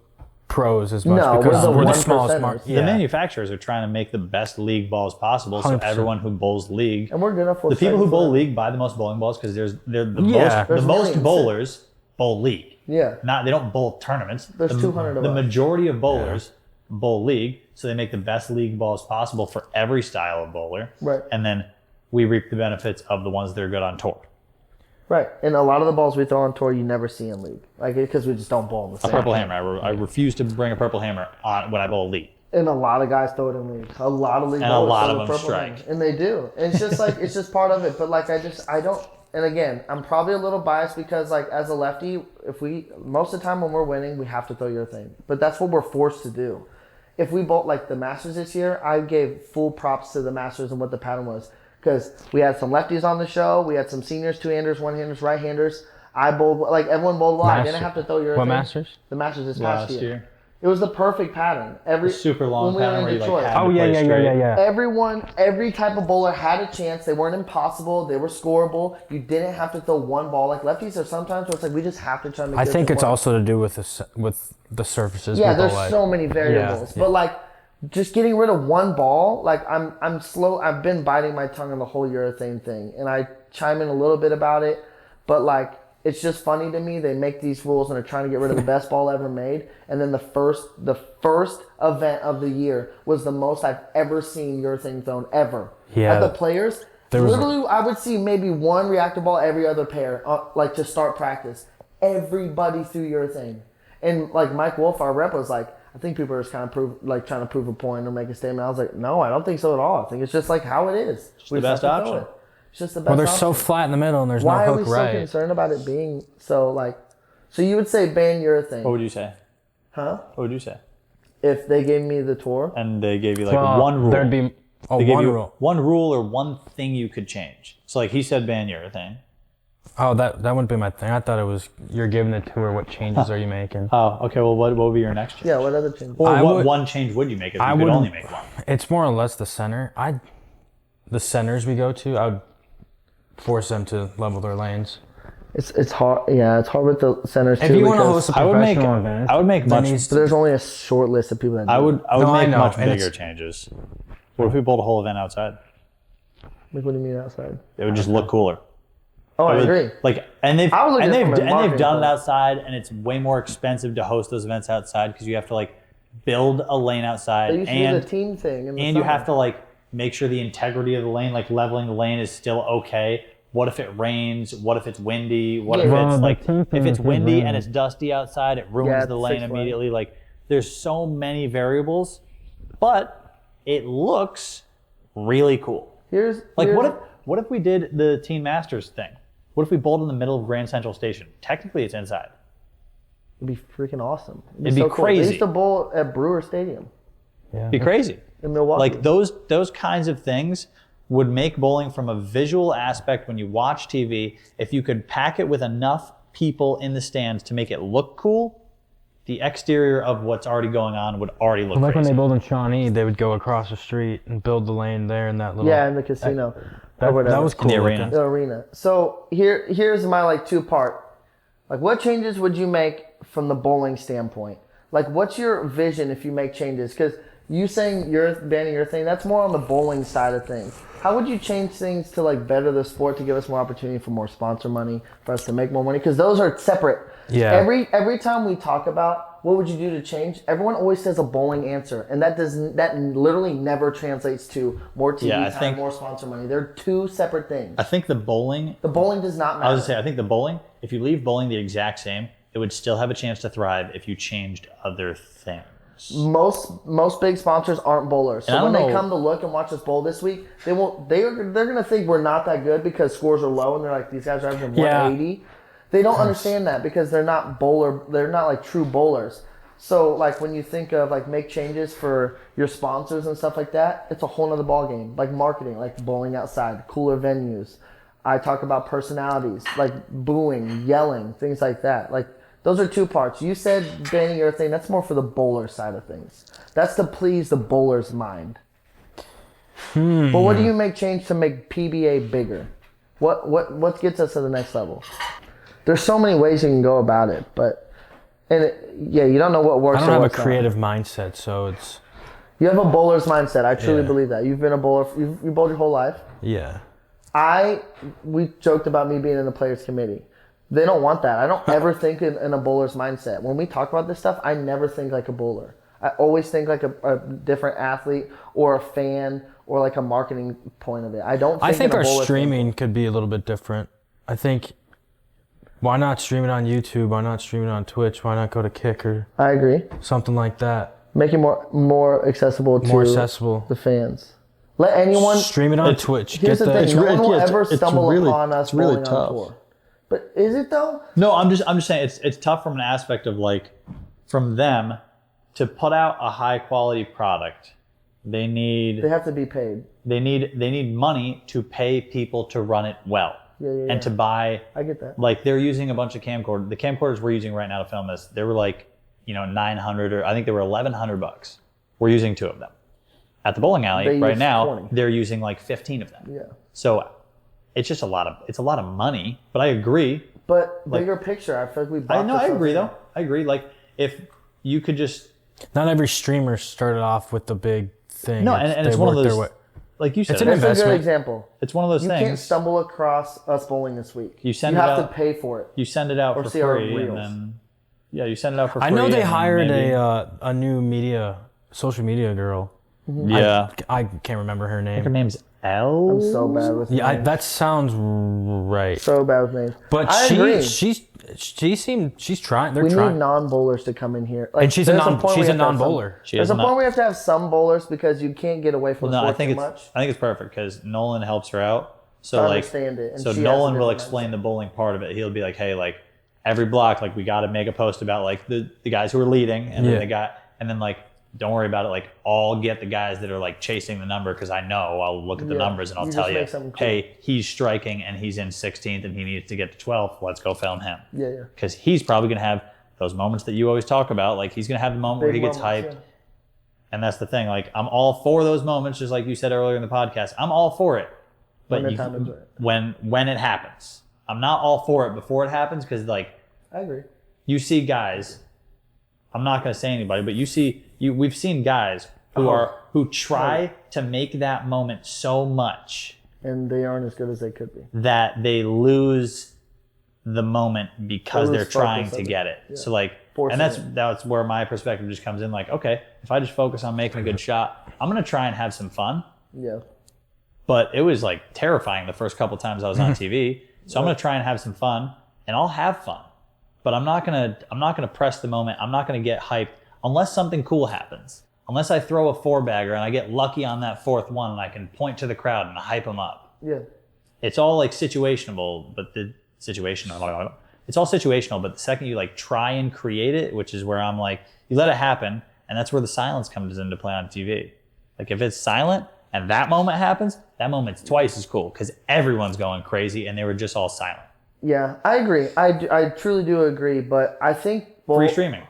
pros as much No, because we're the smallest 1%ers. market. The manufacturers are trying to make the best league balls possible, so 100%. everyone who bowls league, And we're good enough for the people who bowl league buy the most bowling balls because they're the most millions. bowlers bowl league. Yeah. They don't bowl tournaments. There's 200 of The us. majority of bowlers bowl league, so they make the best league balls possible for every style of bowler. Right. And then we reap the benefits of the ones that are good on tour. Right. And a lot of the balls we throw on tour, you never see in league. Like, because we just don't bowl the A same. purple hammer. I refuse to bring a purple hammer on when I bowl league. And a lot of guys throw it in league. A lot of league And a bowlers lot throw of the them purple strike. hammer. And they do. And it's just like, it's just part of it. But like, I don't, and again, I'm probably a little biased because like as a lefty, most of the time when we're winning, we have to throw urethane. But that's what we're forced to do. If we bolt like the Masters this year, I gave full props to the Masters and what the pattern was. Because we had some lefties on the show. We had some seniors, 2-handers, 1-handers, right-handers. I bowled, like everyone bowled well. I didn't have to throw urethane. What Masters? The Masters this Last past year. year. It was the perfect pattern. The super long when we were pattern in where you Detroit. had to play straight. Every type of bowler had a chance. They weren't impossible. They were scoreable. You didn't have to throw one ball. Like lefties are sometimes where it's like we just have to try to make I think it's work. also to do with the surfaces. Yeah, people there's like. so many variables. But like just getting rid of one ball, like I'm slow. I've been biting my tongue on the whole urethane thing, and I chime in a little bit about it, but like it's just funny to me. They make these rules and are trying to get rid of the best ball ever made, and then the first event of the year was the most I've ever seen urethane thrown ever. Yeah. At the Players, literally, I would see maybe one reactor ball every other pair, like to start practice. Everybody threw urethane, and like Mike Wolf, our rep, was like, I think people are just kind of trying to prove a point or make a statement. I was like, no, I don't think so at all. I think it's just like how it is. It's the best option. It's just the best Well, they're option. so flat in the middle and there's Why no are hook we so concerned about it being so like? So you would say ban urethane? What would you say? Huh? What would you say? If they gave me the tour? And they gave you like one rule. There'd be one rule or one thing you could change. So like he said ban urethane. Oh, that wouldn't be my thing. I thought it was you're giving the tour. What changes are you making? Oh, okay. Well, what would be your next change? Yeah, what other changes? Or one change would you make if you could only make one? It's more or less the center. The centers we go to, I would force them to level their lanes. It's hard. Yeah, it's hard with the centers too. If you want to because host a professional event, I would make much. but there's only a short list of people that do I would make know, much and bigger it's- changes. What if we bowled a whole event outside? Like, what do you mean outside? It would just look cooler. Oh, I agree. Like, and they've I was looking at it from a marketing done it point. outside, and it's way more expensive to host those events outside because you have to like build a lane outside, They used to do the team thing. In the and you summer. have to like make sure the integrity of the lane, like leveling the lane, is still okay. What if it rains? What if it's windy? What if Well, it's the like team if thing it's is windy and ruined. it's dusty outside, it ruins Yeah, the it's lane 6 immediately. Like there's so many variables, but it looks really cool. Here's What if we did the Teen Masters thing? What if we bowled in the middle of Grand Central Station? Technically, it's inside. It'd be freaking awesome. It'd be so cool. crazy. They used to bowl at Brewer Stadium yeah. It'd be crazy. in Milwaukee. Like those kinds of things would make bowling from a visual aspect when you watch TV. If you could pack it with enough people in the stands to make it look cool, the exterior of what's already going on would already look Like when crazy. they build in Shawnee, they would go across the street and build the lane there in that little. Yeah, in the casino. that was cool. the looking. arena. The arena. So here's my like 2-part. Like, what changes would you make from the bowling standpoint? Like, what's your vision if you make changes? Because you saying you're banning urethane, that's more on the bowling side of things. How would you change things to like better the sport to give us more opportunity for more sponsor money, for us to make more money? Because those are separate. Yeah. Every time we talk about what would you do to change? Everyone always says a bowling answer, and that literally never translates to more TV time, more sponsor money. They're two separate things. I think the bowling does not matter. I was gonna say, I think the bowling, if you leave bowling the exact same, it would still have a chance to thrive if you changed other things. Most big sponsors aren't bowlers, so when they come to look and watch us bowl this week, they're gonna think we're not that good because scores are low, and they're like, these guys are averaging 180. They don't understand that because they're not like true bowlers. So like when you think of like make changes for your sponsors and stuff like that, it's a whole nother ball game. Like marketing, like bowling outside, cooler venues. I talk about personalities, like booing, yelling, things like that. Like those are two parts. You said banning urethane, that's more for the bowler side of things. That's to please the bowler's mind. But what do you make change to make PBA bigger? What gets us to the next level? There's so many ways you can go about it, but you don't know what works. I don't have a creative mindset, so it's. You have a bowler's mindset. I truly believe that. You've been a bowler. You bowled your whole life. Yeah. We joked about me being in the players committee. They don't want that. I don't ever think in a bowler's mindset. When we talk about this stuff, I never think like a bowler. I always think like a different athlete or a fan or like a marketing point of it. I think our streaming could be a little bit different. I think. Why not stream it on YouTube? Why not stream it on Twitch? Why not go to Kicker? I agree. Something like that. Make it more accessible to the fans. Let anyone stream it on Twitch. Here's the thing: no one will ever stumble upon us bowling on tour. But is it though? No, I'm just saying it's tough from an aspect of like from them to put out a high quality product. They have to be paid. They need money to pay people to run it well. And to buy, I get that. Like they're using a bunch of camcorders. The camcorders we're using right now to film this, they were like, $900 or I think they were $1,100. We're using 2 of them. At the bowling alley right now, 20. they're using like 15 of them. Yeah. So it's just a lot of money. But I agree. But bigger picture, I feel like we bought I agree though. I agree. Like if you could just. Not every streamer started off with the big thing. No, and it's one of those. Like you said, it's a good example. It's one of those things. You can't stumble across us bowling this week. You have to pay for it. You send it out for free, and then you send it out for free. I know they hired a new social media girl. Mm-hmm. Yeah, I can't remember her name. I think her name's Elle. I'm so bad with names. That sounds right. So bad with names. But she's trying. We need non-bowlers to come in here. Like, and she's a non-bowler. There's a point where we have to have some bowlers because you can't get away from sport too much. I think it's perfect because Nolan helps her out. So I understand it. So Nolan will explain the bowling part of it. He'll be like, hey, like every block, like we got to make a post about like the guys who are leading, and then like don't worry about it. Like I'll get the guys that are like chasing the number because I know I'll look at the numbers and I'll tell you, hey, he's striking and he's in 16th and he needs to get to 12th. Let's go film him. Yeah. Because he's probably gonna have those moments that you always talk about. Like he's gonna have the moment where he gets hyped. Yeah. And that's the thing. Like I'm all for those moments, just like you said earlier in the podcast. I'm all for it. But when it happens, I'm not all for it before it happens because like I agree. You see guys. I'm not going to say anybody, but we've seen guys who try to make that moment so much, and they aren't as good as they could be. That they lose the moment because they're trying to get it. Yeah. So like, and that's where my perspective just comes in. Like, okay, if I just focus on making a good shot, I'm going to try and have some fun. Yeah. But it was like terrifying the first couple times I was on TV. So I'm going to try and have some fun, and I'll have fun. But I'm not gonna press the moment. I'm not gonna get hyped unless something cool happens. Unless I throw a 4-bagger and I get lucky on that 4th one and I can point to the crowd and hype them up. Yeah. It's all like situational, it's all situational. But the second you like try and create it, which is where I'm like, you let it happen, and that's where the silence comes into play on TV. Like if it's silent and that moment happens, that moment's twice as cool because everyone's going crazy and they were just all silent. Yeah, I agree. I truly do agree, but I think free streaming.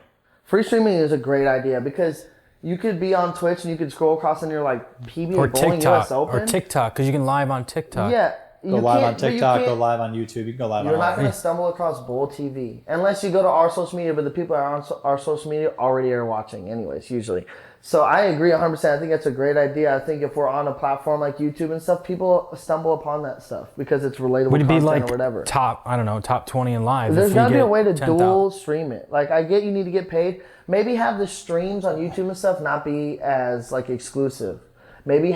Free streaming is a great idea because you could be on Twitch and you could scroll across and you're like PBA or Bowling TikTok, US Open or TikTok because you can live on TikTok. Yeah, Go live on but you TikTok, go can't- live on YouTube. You can go live on You're not all going to stumble across Bowl TV unless you go to our social media, but the people that are on our social media already are watching anyways, usually. So I agree 100%. I think that's a great idea. I think if we're on a platform like YouTube and stuff, people stumble upon that stuff because it's relatable Would it be content like or whatever. top 20 in live? There's if got to we be a get way to 10,000? dual stream it. Like, I get you need to get paid. Maybe have the streams on YouTube and stuff not be as, like, exclusive. Maybe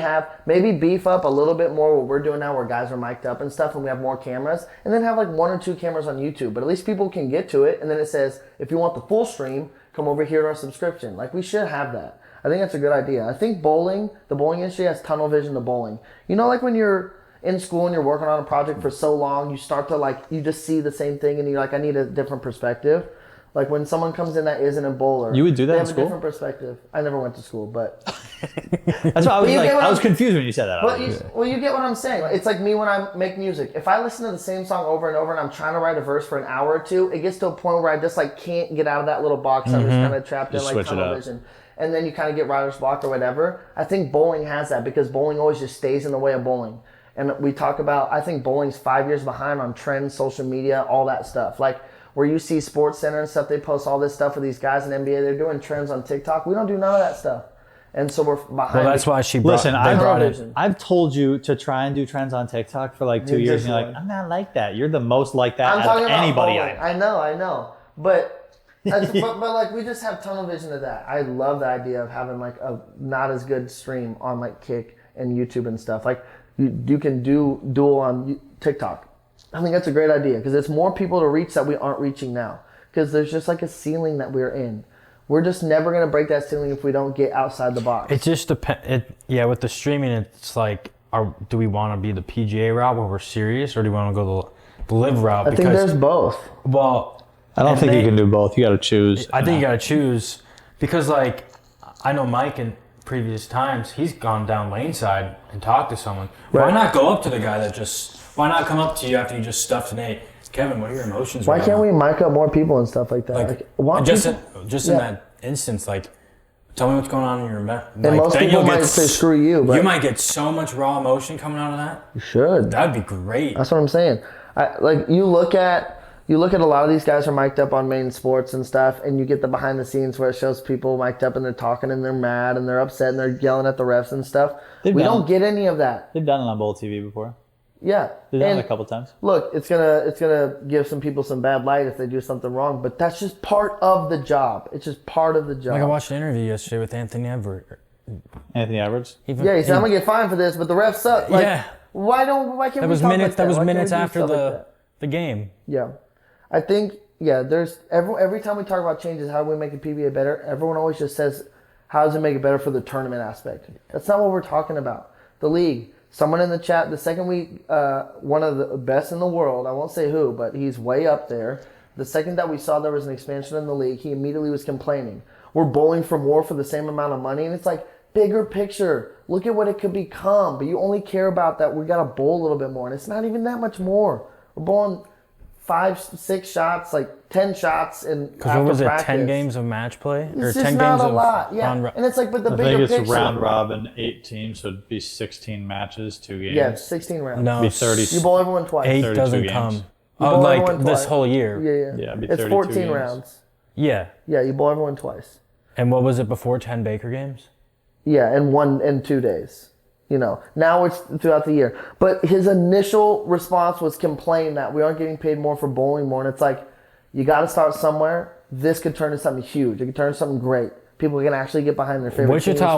beef up a little bit more what we're doing now where guys are mic'd up and stuff and we have more cameras. And then have, like, 1 or 2 cameras on YouTube. But at least people can get to it. And then it says, if you want the full stream, come over here to our subscription. Like, we should have that. I think that's a good idea. I think the bowling industry has tunnel vision to bowling. You know, like when you're in school and you're working on a project for so long, you start to like, you just see the same thing and you're like, I need a different perspective. Like when someone comes in that isn't a bowler. You would do that they in have school? a different perspective. I never went to school, but... That's why I was like, I was confused when you said that. You get what I'm saying. It's like me when I make music. If I listen to the same song over and over and I'm trying to write a verse for an hour or two, it gets to a point where I just like can't get out of that little box. I'm just kind of trapped in like tunnel vision. And then you kind of get writer's block or whatever. I think bowling has that because bowling always just stays in the way of bowling. And we talk about, I think bowling's 5 years behind on trends, social media, all that stuff. Like where you see Sports Center and stuff, they post all this stuff for these guys in NBA. They're doing trends on TikTok. We don't do none of that stuff. And so we're behind. Well, that's why she brought, brought it. I've told you to try and do trends on TikTok for like 2 years. And you're like, I'm not like that. You're the most like that out of anybody I know. I know. But like we just have tunnel vision of that. I love the idea of having like a not as good stream on like Kick and YouTube and stuff. Like you can do dual on TikTok. I think that's a great idea because it's more people to reach that we aren't reaching now. Because there's just like a ceiling that we're in. We're just never going to break that ceiling if we don't get outside the box. It just depends. Yeah, with the streaming, it's like, do we want to be the PGA route where we're serious, or do we want to go the live route? I think there's both. Well, I don't think you can do both. You got to choose. I think you got to choose because, like, I know Mike in previous times, he's gone down lane side and talked to someone. Right. Why not go up to the guy that just? Why not come up to you after you just stuffed an 8? Keven, what are your emotions? Why can't we mic up more people and stuff like that? Like just in that instance, like, tell me what's going on in your mind. And most people might say screw you, but you might get so much raw emotion coming out of that. You should. That'd be great. That's what I'm saying. You look at a lot of these guys are mic'd up on main sports and stuff, and you get the behind the scenes where it shows people mic'd up and they're talking and they're mad and they're upset and they're yelling at the refs and stuff. We don't get any of that. They've done it on Bowl TV before. Yeah. They've done it a couple times. Look, it's gonna give some people some bad light if they do something wrong, but that's just part of the job. It's just part of the job. Like I watched an interview yesterday with Anthony Edwards. Anthony Edwards? He said, I'm gonna get fined for this, but the refs suck. Like, yeah. Why can't we talk like that? That was minutes after the game. Yeah. I think, there's every time we talk about changes, how do we make the PBA better? Everyone always just says, how does it make it better for the tournament aspect? That's not what we're talking about. The league. Someone in the chat, the second week, one of the best in the world, I won't say who, but he's way up there. The second that we saw there was an expansion in the league, he immediately was complaining. We're bowling for more for the same amount of money. And it's like, bigger picture. Look at what it could become. But you only care about that we got to bowl a little bit more. And it's not even that much more. We're bowling 5, 6 shots, like 10 shots in because what was it, 10 games of match play? It's just 10 not games a lot, And it's like, but the bigger picture. I think it's round robin, 8 teams, so it'd be 16 matches, 2 games. Yeah, 16 rounds. No, it'd be 30. You bowl everyone twice. 8 doesn't come. You bowl like this whole year. Yeah. It'd be it's 14 games. rounds. Yeah. Yeah, you bowl everyone twice. And what was it before 10 Baker games? Yeah, in 2 days. Now it's throughout the year. But his initial response was complain that we aren't getting paid more for bowling more. And it's like, you got to start somewhere. This could turn into something huge. It could turn into something great. People can actually get behind their favorite team. Wichita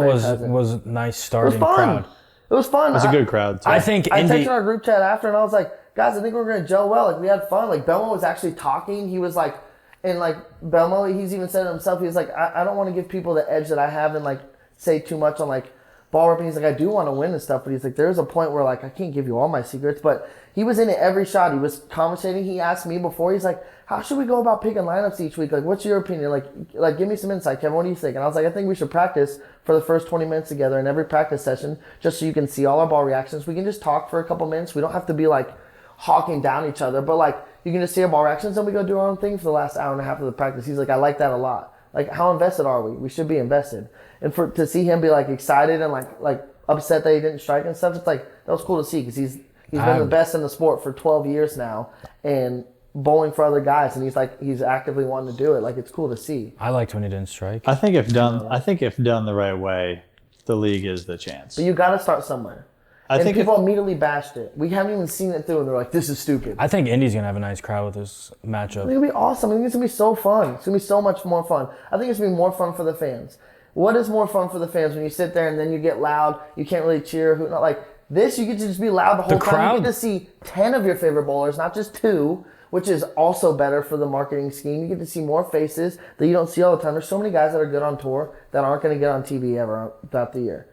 was nice starting crowd. It was fun. It was a good crowd, too. I texted our group chat after, and I was like, guys, I think we're going to gel well. Like, we had fun. Like, Belmo was actually talking. He was like, and like, Belmo, he's even said it himself. He was like, I don't want to give people the edge that I have and like say too much on like ball ripping. He's like, I do want to win and stuff, but he's like, there's a point where like I can't give you all my secrets. But he was in it every shot. He was conversating. He asked me before. He's like, how should we go about picking lineups each week? Like, what's your opinion? Like, give me some insight, Keven. What do you think? And I was like, I think we should practice for the first 20 minutes together in every practice session, just so you can see all our ball reactions. We can just talk for a couple minutes. We don't have to be like hawking down each other, but like you can just see our ball reactions, and we go do our own thing for the last hour and a half of the practice. He's like, I like that a lot. Like, how invested are we? We should be invested. And to see him be like excited and like upset that he didn't strike and stuff, it's like that was cool to see because he's He's been the best in the sport for 12 years now, and bowling for other guys, and he's actively wanting to do it. Like, it's cool to see. I liked when he didn't strike. I think if done the right way, the league is the chance. But you got to start somewhere. I think people immediately bashed it. We haven't even seen it through, and they're like, "This is stupid." I think Indy's gonna have a nice crowd with this matchup. It's gonna be awesome. I think it's gonna be so fun. It's gonna be so much more fun. I think it's gonna be more fun for the fans. What is more fun for the fans when you sit there and then you get loud? You can't really cheer. Not like this. You get to just be loud the whole time. You get to see 10 of your favorite bowlers, not just 2, which is also better for the marketing scheme. You get to see more faces that you don't see all the time. There's so many guys that are good on tour that aren't gonna get on TV ever throughout the year.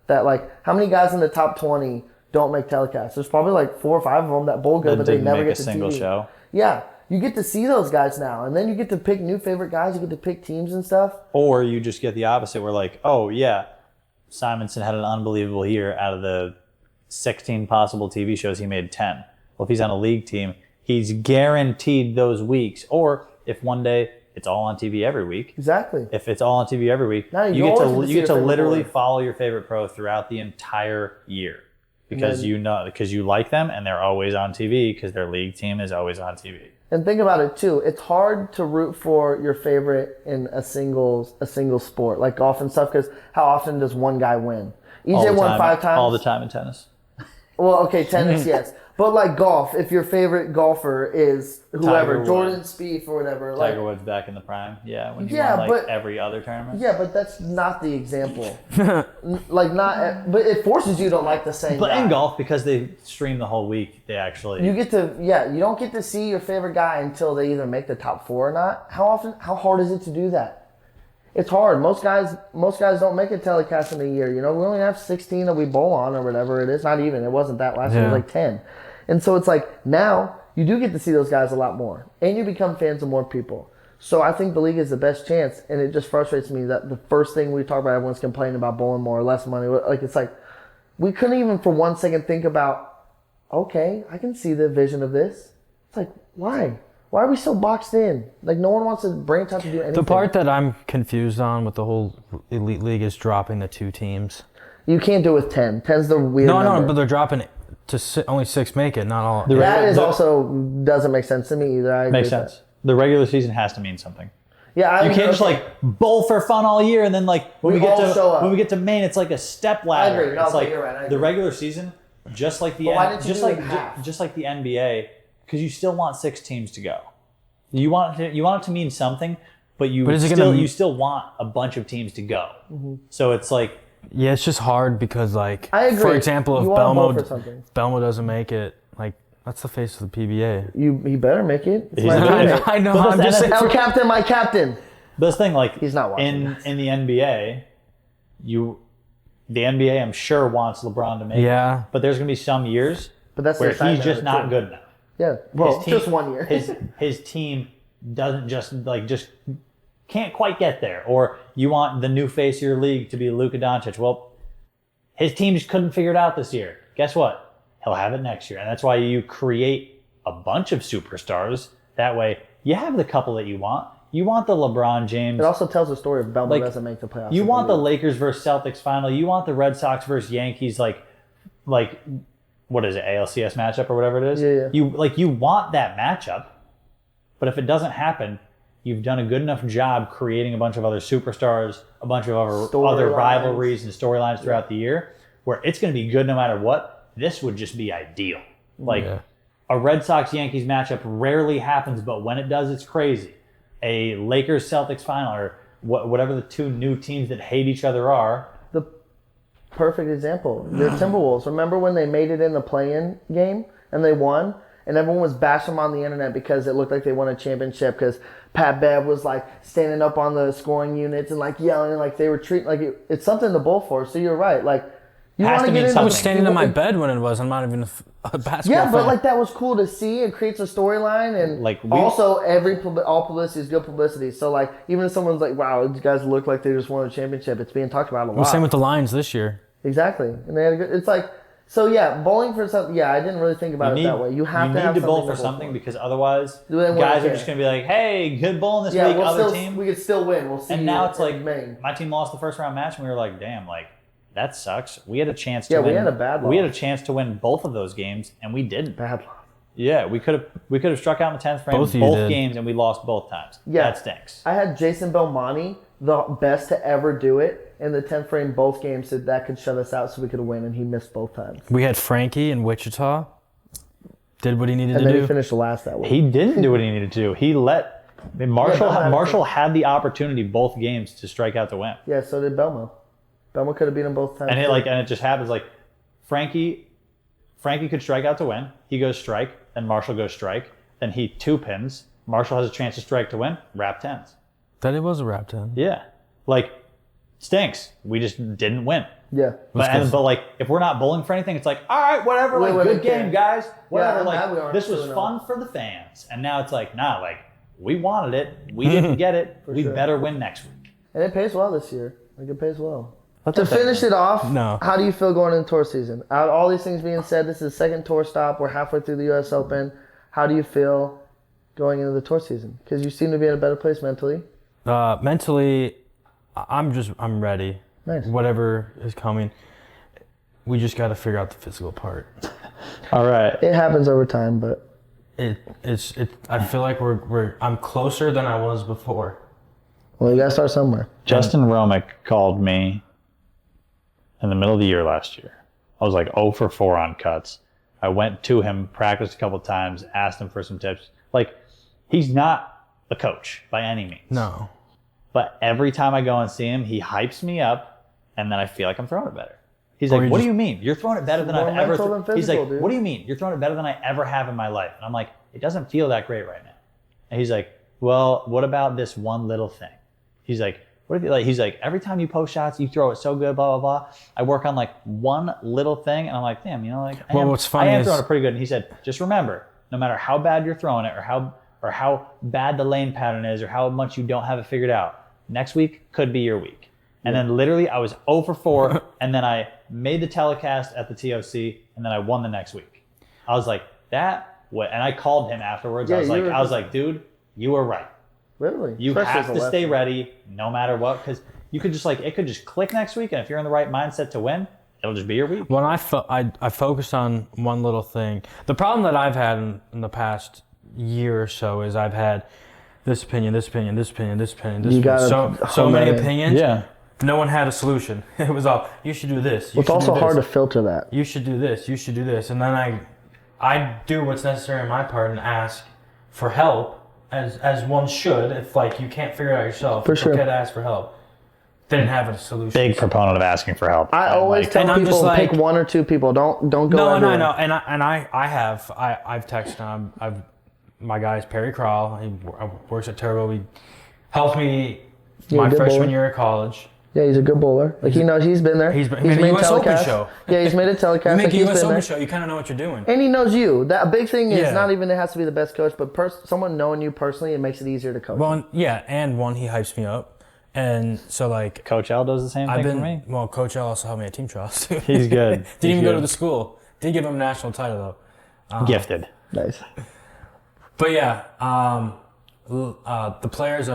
That like how many guys in the top 20 don't make telecasts? There's probably like 4 or 5 of them that bowl good, but they never get to single TV. Show. Yeah, you get to see those guys now, and then you get to pick new favorite guys. You get to pick teams and stuff. Or you just get the opposite, where like, oh yeah, Simonson had an unbelievable year. Out of the 16 possible TV shows, he made 10. Well, if he's on a league team, he's guaranteed those weeks. Or if one day it's all on TV every week. Exactly. If it's all on TV every week, you get to literally follow your favorite pro throughout the entire year. Because you like them and they're always on TV because their league team is always on TV. And think about it too. It's hard to root for your favorite in a single sport like golf and stuff, because how often does one guy win? EJ won 5 times. All the time in tennis. Well, okay, tennis, yes. But like golf, if your favorite golfer is whoever, Jordan Spieth or whatever. Tiger Woods back in the prime. Yeah, when he won every other tournament. Yeah, but that's not the example. But it forces you to like the same guy. But in golf, because they stream the whole week, they actually... You don't get to see your favorite guy until they either make the top 4 or not. How hard is it to do that? It's hard. Most guys don't make a telecast in a year. You know, we only have 16 that we bowl on or whatever it is. Not even. It wasn't that last year. It was like 10. And so it's like now you do get to see those guys a lot more, and you become fans of more people. So I think the league is the best chance, and it just frustrates me that the first thing we talk about, everyone's complaining about bowling more or less money. Like it's like we couldn't even for 1 second think about, okay, I can see the vision of this. It's like why? Why are we so boxed in? Like no one wants to branch out to do anything. The part that I'm confused on with the whole elite league is dropping the 2 teams. You can't do it with 10. 10's the weird number. No, but they're dropping it to only 6 make it, not all. That also doesn't make sense to me either. Makes sense. The regular season has to mean something. Yeah, you can't just like bowl for fun all year and then like when we get to Maine, it's like a step ladder. I agree. No, it's like you're right. I agree. The regular season, just like the NBA, because you still want 6 teams to go. You want it to mean something, but you still want a bunch of teams to go. Mm-hmm. So it's like. Yeah, it's just hard because, like, I agree. For example, if Belmo doesn't make it, like, that's the face of the PBA. He better make it. I know. I'm just saying. El Captain, my captain. But this thing, like, he's not watching in the NBA, the NBA, I'm sure, wants LeBron to make it. But there's going to be some years where he's just not good enough. Yeah, well, just 1 year. his team doesn't just can't quite get there. Or you want the new face of your league to be Luka Doncic. Well, his team just couldn't figure it out this year. Guess what? He'll have it next year. And that's why you create a bunch of superstars. That way, you have the couple that you want. You want the LeBron James. It also tells the story of Belmo doesn't make the playoffs. You want the Lakers versus Celtics final. You want the Red Sox versus Yankees, like what is it, ALCS matchup or whatever it is? Yeah. You want that matchup. But if it doesn't happen, you've done a good enough job creating a bunch of other superstars, a bunch of other rivalries and storylines throughout the year, where it's going to be good no matter what. This would just be ideal. A Red Sox-Yankees matchup rarely happens, but when it does, it's crazy. A Lakers-Celtics final, or whatever the 2 new teams that hate each other are. The perfect example, the Timberwolves. Remember when they made it in the play-in game and they won? And everyone was bashing them on the internet because it looked like they won a championship because Pat Bev was like standing up on the scoring units and like yelling, like they were treating like it's something to bowl for. So you're right. Like you want to get into. I was standing in my bed when it was. I'm not even a basketball fan. but like that was cool to see. It creates a storyline, and also all publicity is good publicity. So like even if someone's like, "Wow, these guys look like they just won a championship," it's being talked about a lot. Well, same with the Lions this year. Exactly, and they had a good. It's like. So yeah, bowling for something. Yeah, I didn't really think about it that way. You need to bowl for something because otherwise, guys are just going to be like, "Hey, good bowling this week, other team." We could still win. We'll see. And now it's like, my team lost the first round match, and we were like, "Damn, like that sucks. We had a chance to win. we had a bad loss. We had a chance to win both of those games, and we didn't. Bad loss. Yeah, we could have struck out in the 10th frame both games, and we lost both times. Yeah. That stinks. I had Jason Belmonte, the best to ever do it, in the 10th frame both games, so that could shut us out so we could win, and he missed both times. We had Frankie in Wichita. Did what he needed to do. And then he finished last that week. He didn't do what he needed to do. He let Marshall had the opportunity both games to strike out to win. Yeah, so did Belmo. Belmo could have beat him both times. And it just happens like Frankie could strike out to win. He goes strike, then Marshall goes strike. Then he 2 pins. Marshall has a chance to strike to win. Wrap 10s. That it was a wrap 10. Yeah, like stinks. We just didn't win. Yeah. But like if we're not bowling for anything, it's like all right, whatever. Like good game, guys. Whatever. Like this was fun for the fans. And now it's like nah. Like we wanted it. We didn't get it. We better win next week. And it pays well this year. Like it pays well. To finish it off, how do you feel going into tour season? Out of all these things being said, this is the second tour stop. We're halfway through the U.S. Open. How do you feel going into the tour season? Because you seem to be in a better place mentally. Mentally, I'm ready. Nice. Whatever is coming. We just got to figure out the physical part. All right. It happens over time, but it's I feel like I'm closer than I was before. Well, you got to start somewhere. Justin Romick called me in the middle of the year last year. I was like 0 for 4 on cuts. I went to him, practiced a couple times, asked him for some tips. Like, he's not a coach by any means. No. But every time I go and see him, he hypes me up, and then I feel like I'm throwing it better. He's like, what do you mean? You're throwing it better than I've ever... He's like, what do you mean? You're throwing it better than I ever have in my life. And I'm like, it doesn't feel that great right now. And he's like, well, what about this one little thing? He's like, what if you like? He's like, every time you post shots, you throw it so good, blah, blah, blah. I work on like one little thing, and I'm like, damn, like, what's funny I am throwing it pretty good. And he said, just remember, no matter how bad you're throwing it, or how bad the lane pattern is, or how much you don't have it figured out, next week could be your week. And then literally, I was 0 for 4, and then I made the telecast at the TOC, and then I won the next week. I was like, and I called him afterwards. Yeah, I was like, dude, you were right. Literally. You have to stay ready no matter what, because you could just it could just click next week, and if you're in the right mindset to win, it'll just be your week. When I focused on one little thing. The problem that I've had in the past year or so is I've had this opinion, this opinion, this opinion, this opinion, this opinion. So many opinions. Yeah. No one had a solution. It was all, you should do this. It's also hard to filter that. You should do this. You should do this. And then I do what's necessary on my part and ask for help. As one should, if like you can't figure it out yourself, it's okay to ask for help. Didn't have a solution. Big proponent of asking for help. I always tell people pick 1 or 2 people. Don't go. No, and I've texted him. My guy's Perry Crawl. He works at Turbo. He helped me my freshman year of college. Yeah, he's a good bowler. Like he knows, he's been there. He's made a US Open show. Yeah, he's made a telecast. You make a US Open show, you kind of know what you're doing. And he knows you. That a big thing is not even it has to be the best coach, but someone knowing you personally, it makes it easier to coach. Well, yeah, and he hypes me up, and so like Coach L does the same thing for me. Well, Coach L also helped me at team trials too. He's good. Didn't even go to the school. Did give him a national title though. Gifted. Nice. But yeah, the players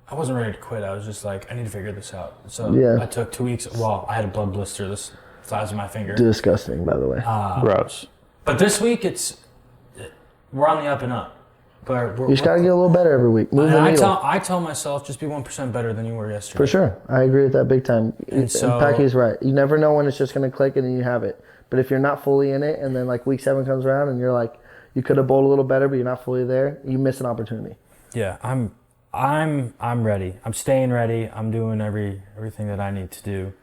I wasn't ready to quit. I was just like, I need to figure this out. So I took 2 weeks. Well, I had a blood blister the size of my finger. Disgusting, by the way. Gross. But this week, we're on the up and up. But you just got to get a little better every week. Move the needle. I tell myself, just be 1% better than you were yesterday. For sure. I agree with that big time. And Packy's right. You never know when it's just going to click and then you have it. But if you're not fully in it and then like week 7 comes around and you're like, you could have bowled a little better, but you're not fully there, you miss an opportunity. Yeah, I'm ready. I'm staying ready. I'm doing everything that I need to do.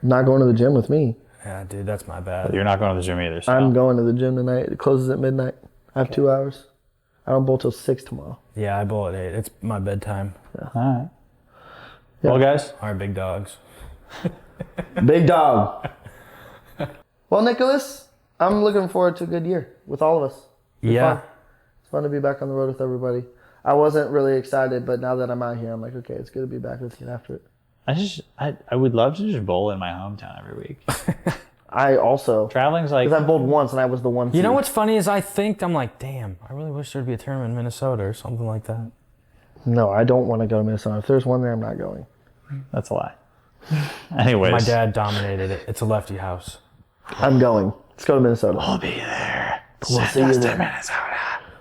Not going to the gym with me. Yeah, dude, that's my bad. You're not going to the gym either. So. I'm going to the gym tonight. It closes at midnight. I have 2 hours. I don't bowl till 6 tomorrow. Yeah, I bowl at 8. It's my bedtime. Yeah. All right. Yeah. Well, guys. All right, big dogs. Big dog. Well, Nicholas, I'm looking forward to a good year with all of us. It's fun to be back on the road with everybody. I wasn't really excited, but now that I'm out here, I'm like, okay, it's good to be back. Let's get after it. I would love to just bowl in my hometown every week. I also. Traveling's like. Because I bowled once and I was the one seed. You know what's funny is I'm like, damn, I really wish there'd be a tournament in Minnesota or something like that. No, I don't want to go to Minnesota. If there's one there, I'm not going. That's a lie. Anyways. My dad dominated it. It's a lefty house. I'm going. Let's go to Minnesota. We'll be there. We'll see you there. Minnesota.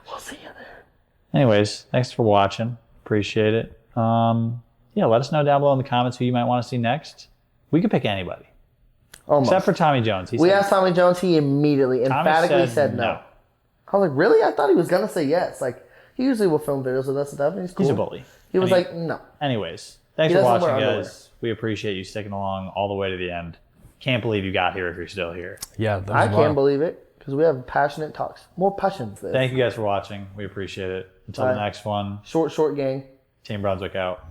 We'll see you there. Anyways, thanks for watching. Appreciate it. Yeah, let us know down below in the comments who you might want to see next. We could pick anybody. Almost. Except for Tommy Jones. We asked Tommy Jones. He immediately, emphatically said no. I was like, really? I thought he was going to say yes. Like, he usually will film videos with us and stuff, and he's cool. He's a bully. He was like, no. Anyways, thanks for watching, guys. We appreciate you sticking along all the way to the end. Can't believe you got here if you're still here. Yeah, I can't believe it because we have passionate talks. More passions than this. Thank you guys for watching. We appreciate it. Until the next one. Short gang. Team Brunswick out.